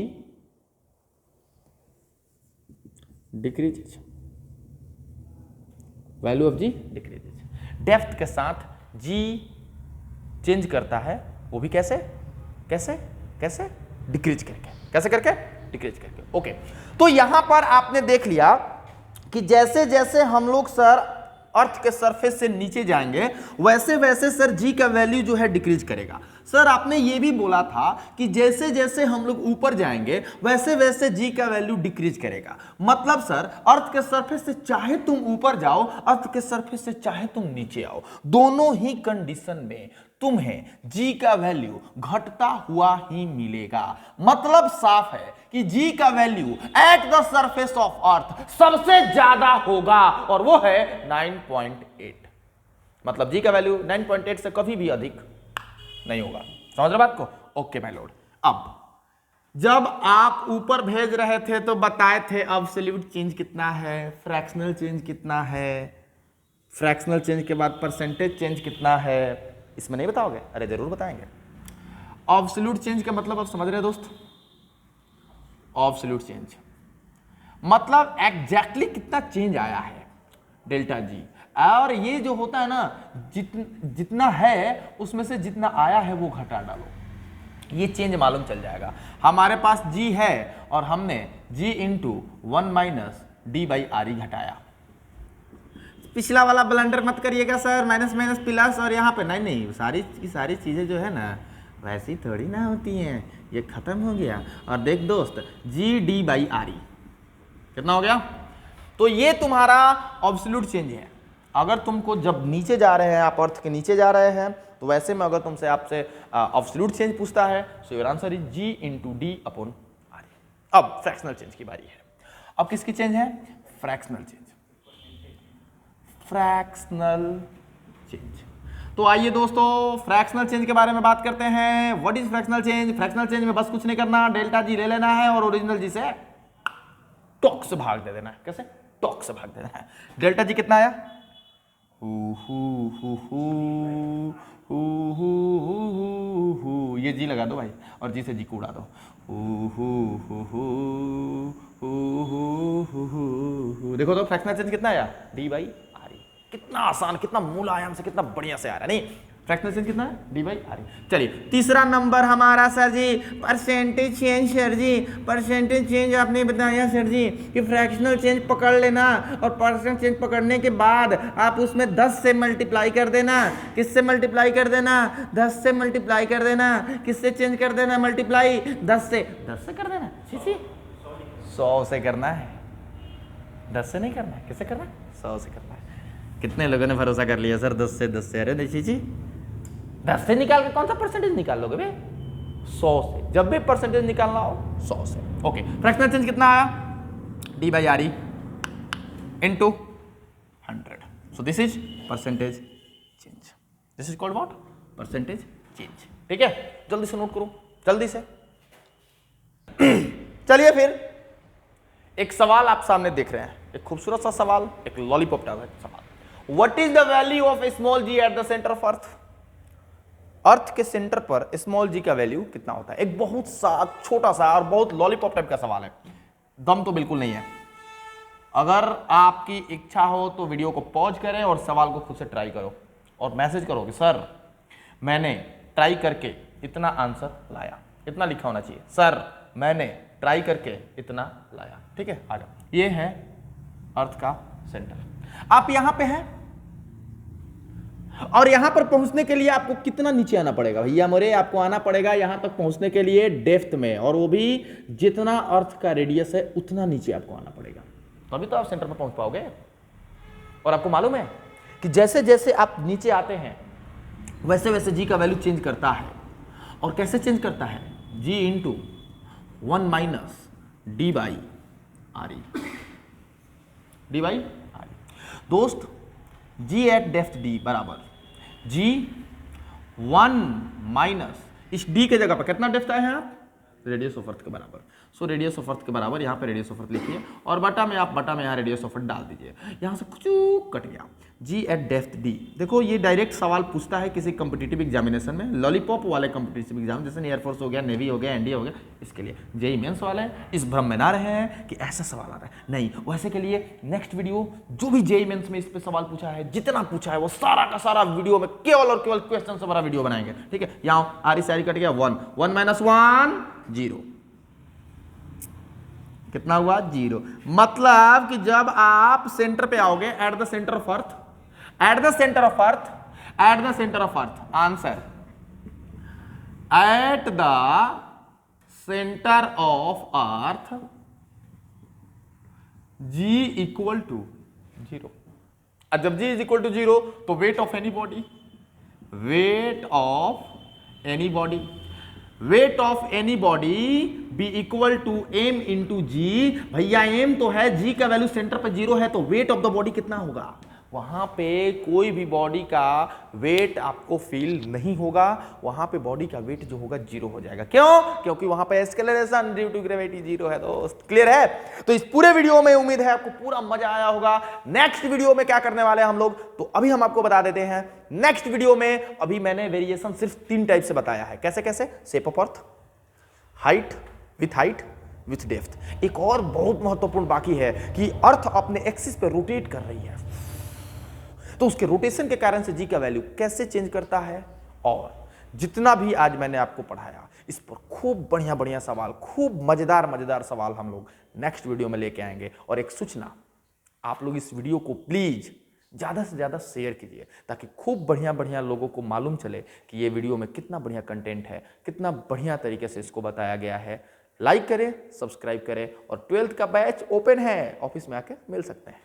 decrease, value of G decrease. Depth के साथ जी चेंज करता है, वो भी कैसे कैसे कैसे? डिक्रीज करके। कैसे करके? डिक्रीज करके। ओके, तो यहां पर आपने देख लिया कि जैसे जैसे हम लोग सर अर्थ के सरफेस से नीचे जाएंगे वैसे वैसे सर जी का वैल्यू जो है डिक्रीज करेगा। सर आपने ये भी बोला था कि जैसे जैसे हम लोग ऊपर जाएंगे वैसे वैसे जी का वैल्यू डिक्रीज करेगा। मतलब सर अर्थ के सरफेस से चाहे तुम ऊपर जाओ, अर्थ के सरफेस से चाहे तुम नीचे आओ, दोनों ही कंडीशन में तुम्हें जी का वैल्यू घटता हुआ ही मिलेगा। मतलब साफ है कि जी का value at the surface of अर्थ सबसे ज्यादा होगा और वो है 9.8। मतलब जी का वैल्यू 9.8 से कभी भी अधिक नहीं होगा। समझ रहे बात को? Okay my Lord. अब जब आप ऊपर भेज रहे थे तो बताए थे एब्सोल्यूट चेंज कितना है, फ्रैक्शनल चेंज कितना है, फ्रैक्शनल चेंज के बाद परसेंटेज चेंज कितना है, इसमें नहीं बताओगे? अरे जरूर बताएंगे। एब्सोल्यूट चेंज का मतलब आप समझ रहे हैं दोस्त? एब्सोल्यूट चेंज मतलब एग्जैक्टली कितना चेंज आया है डेल्टा जी, और ये जो होता है ना जितना है उसमें से जितना आया है वो घटा डालो, ये चेंज मालूम चल जाएगा। हमारे पास जी है और हमने g into 1 minus d by R E घटाया, पिछला वाला ब्लंडर मत करिएगा सर, माइनस माइनस प्लस और यहाँ पे नहीं नहीं, सारी की सारी चीज़ें जो है ना वैसी थोड़ी ना होती हैं, ये खत्म हो गया। और देख दोस्त GD/RE कितना हो गया, तो ये तुम्हारा ऑब्सोल्यूट चेंज है। अगर तुमको जब नीचे जा रहे हैं, आप अर्थ के नीचे जा रहे हैं, तो वैसे में अगर तुमसे आपसे ऑब्सोल्यूट चेंज पूछता है, so your answer is G/D/RE। अब फ्रैक्शनल चेंज की बारी है। अब किसकी चेंज है, फ्रैक्शनल चेंज, फ्रैक्शनल चेंज। तो आइए दोस्तों फ्रैक्शनल चेंज के बारे में बात करते हैं। What is fractional change? Fractional change में बस कुछ नहीं करना, डेल्टा जी ले लेना है और ओरिजिनल जी से टॉक से भाग दे देना है। कैसे? टॉक से भाग दे देना है। डेल्टा जी कितना आया? ये जी लगा दो भाई और जी से जी को उड़ा दो। देखो तो फ्रैक्शनल चेंज कितना आया? D/RE। कितना आसान, कितना मूलायाम से, कितना बढ़िया से आ रहा है। नहीं, फ्रैक्शनल चेंज कितना है? D/RE। चलिए तीसरा नंबर हमारा सर जी परसेंटेज चेंज। सर जी परसेंटेज चेंज आपने बताया सर जी कि फ्रैक्शनल चेंज पकड़ लेना और परसेंटेज चेंज पकड़ने के बाद आप उसमें 10 से मल्टीप्लाई कर देना। किससे मल्टीप्लाई कर देना? 10 से मल्टीप्लाई कर देना। किससे चेंज कर देना मल्टीप्लाई? 10 से कर देना। 100 से करना है, 10 से नहीं करना है। किससे करना है? 100 से करना है। कितने लोगों ने भरोसा कर लिया सर 10 से? अरे नहीं जी, 10 से निकाल के कौन सा परसेंटेज निकाल लोगे बे? 100 से। जब भी परसेंटेज निकालना हो 100 से। ओके, फ्रैक्शनल चेंज कितना आया? D/RE into 100। So this is percentage change. This is called what? Percentage change. ठीक है, जल्दी से नोट करो, जल्दी से। चलिए फिर एक सवाल आप सामने देख रहे हैं, एक खूबसूरत सा सवाल, एक लॉलीपॉप टाइप का सवाल। What is the value of small g at the center of earth? अर्थ के सेंटर पर स्मॉल जी का वैल्यू कितना होता है? एक बहुत सा छोटा सा और बहुत लॉलीपॉप टाइप का सवाल है, दम तो बिल्कुल नहीं है। अगर आपकी इच्छा हो तो वीडियो को पॉज करें और सवाल को खुद से ट्राई करो और मैसेज करो कि सर मैंने ट्राई करके इतना आंसर लाया। इतना लिखा होना चाहिए, सर मैंने ट्राई करके इतना लाया। ठीक है, आ जाओ। ये है अर्थ का सेंटर, आप यहां पे हैं और यहां पर पहुंचने के लिए आपको कितना नीचे आना पड़ेगा भैया मोरे? आपको आना पड़ेगा यहां तक पहुंचने के लिए डेप्थ में, और वो भी जितना अर्थ का रेडियस है उतना नीचे आपको आना पड़ेगा, तभी तो आप सेंटर पर पहुंच पाओगे। और आपको मालूम है कि जैसे जैसे आप नीचे आते हैं वैसे वैसे जी का वैल्यू चेंज करता है। और कैसे चेंज करता है? G into 1 - D/RE। D/RE। दोस्त G एट डेप्थ D बराबर G1 - इस D के जगह पर कितना डेप्थ आए हैं आप? रेडियस ऑफ अर्थ के बराबर। सो रेडियस ऑफ अर्थ के बराबर यहाँ पे रेडियस ऑफ अर्थ लिखिए और बटा में यहाँ रेडियस ऑफ अर्थ डाल दीजिए। यहाँ से कुछ कट गया। G eight depth D। देखो ये डायरेक्ट सवाल पूछता है किसी कॉम्पिटिटिव एग्जामिनेशन में, लॉलीपॉप वाले कॉम्पिटिटिव एग्जाम, जैसे एयरफोर्स हो गया, नेवी हो गया, एनडीए हो गया, इसके लिए। जेईई मेंस वाले इस भ्रम में ना रहे हैं कि ऐसा सवाल आ रहा है, नहीं। वैसे के लिए नेक्स्ट वीडियो जो भी जेईई मेंस में इस पे सवाल पूछा है, जितना पूछा है वो सारा का सारा वीडियो में केवल और केवल क्वेश्चन से भरा वीडियो बनाएंगे। ठीक है, यहाँ आरी सारी कट गया, 1 1 - 1 0। कितना हुआ? 0। मतलब कि जब आप सेंटर पे आओगे, at the center of earth, at the center of earth, at the center of earth, answer at the center of earth G equal to 0। जब G इज इक्वल टू 0 तो weight of any body, weight of any body, weight of any body be equal to m into g. भैया m तो है, g का वैल्यू सेंटर पे 0 है, तो वेट ऑफ द बॉडी कितना होगा? वहां पे कोई भी बॉडी का वेट आपको फील नहीं होगा, वहां पे बॉडी का वेट जो होगा 0 हो जाएगा। क्यों? क्योंकि वहां पे एक्सेलरेशन ड्यू टू ग्रेविटी 0 है। दोस्त क्लियर है? तो इस पूरे वीडियो में उम्मीद है आपको पूरा मजा आया होगा। नेक्स्ट वीडियो में क्या करने वाले हैं हम लोग, तो अभी हम आपको बता देते हैं। नेक्स्ट वीडियो में अभी मैंने वेरिएशन सिर्फ 3 टाइप से बताया है। कैसे कैसे? Shape of earth, height with depth. एक और बहुत महत्वपूर्ण बाकी है कि अर्थ अपने एक्सिस पे रोटेट कर रही है, तो उसके रोटेशन के कारण से जी का वैल्यू कैसे चेंज करता है। और जितना भी आज मैंने आपको पढ़ाया, इस पर खूब बढ़िया बढ़िया सवाल, खूब मजेदार सवाल हम लोग नेक्स्ट वीडियो में लेके आएंगे। और एक सूचना, आप लोग इस वीडियो को प्लीज ज़्यादा से ज़्यादा शेयर कीजिए ताकि खूब बढ़िया बढ़िया लोगों को मालूम चले कि ये वीडियो में कितना बढ़िया कंटेंट है, कितना बढ़िया तरीके से इसको बताया गया है। लाइक करें, सब्सक्राइब करें और 12th का बैच ओपन है, ऑफिस में आके मिल सकते हैं।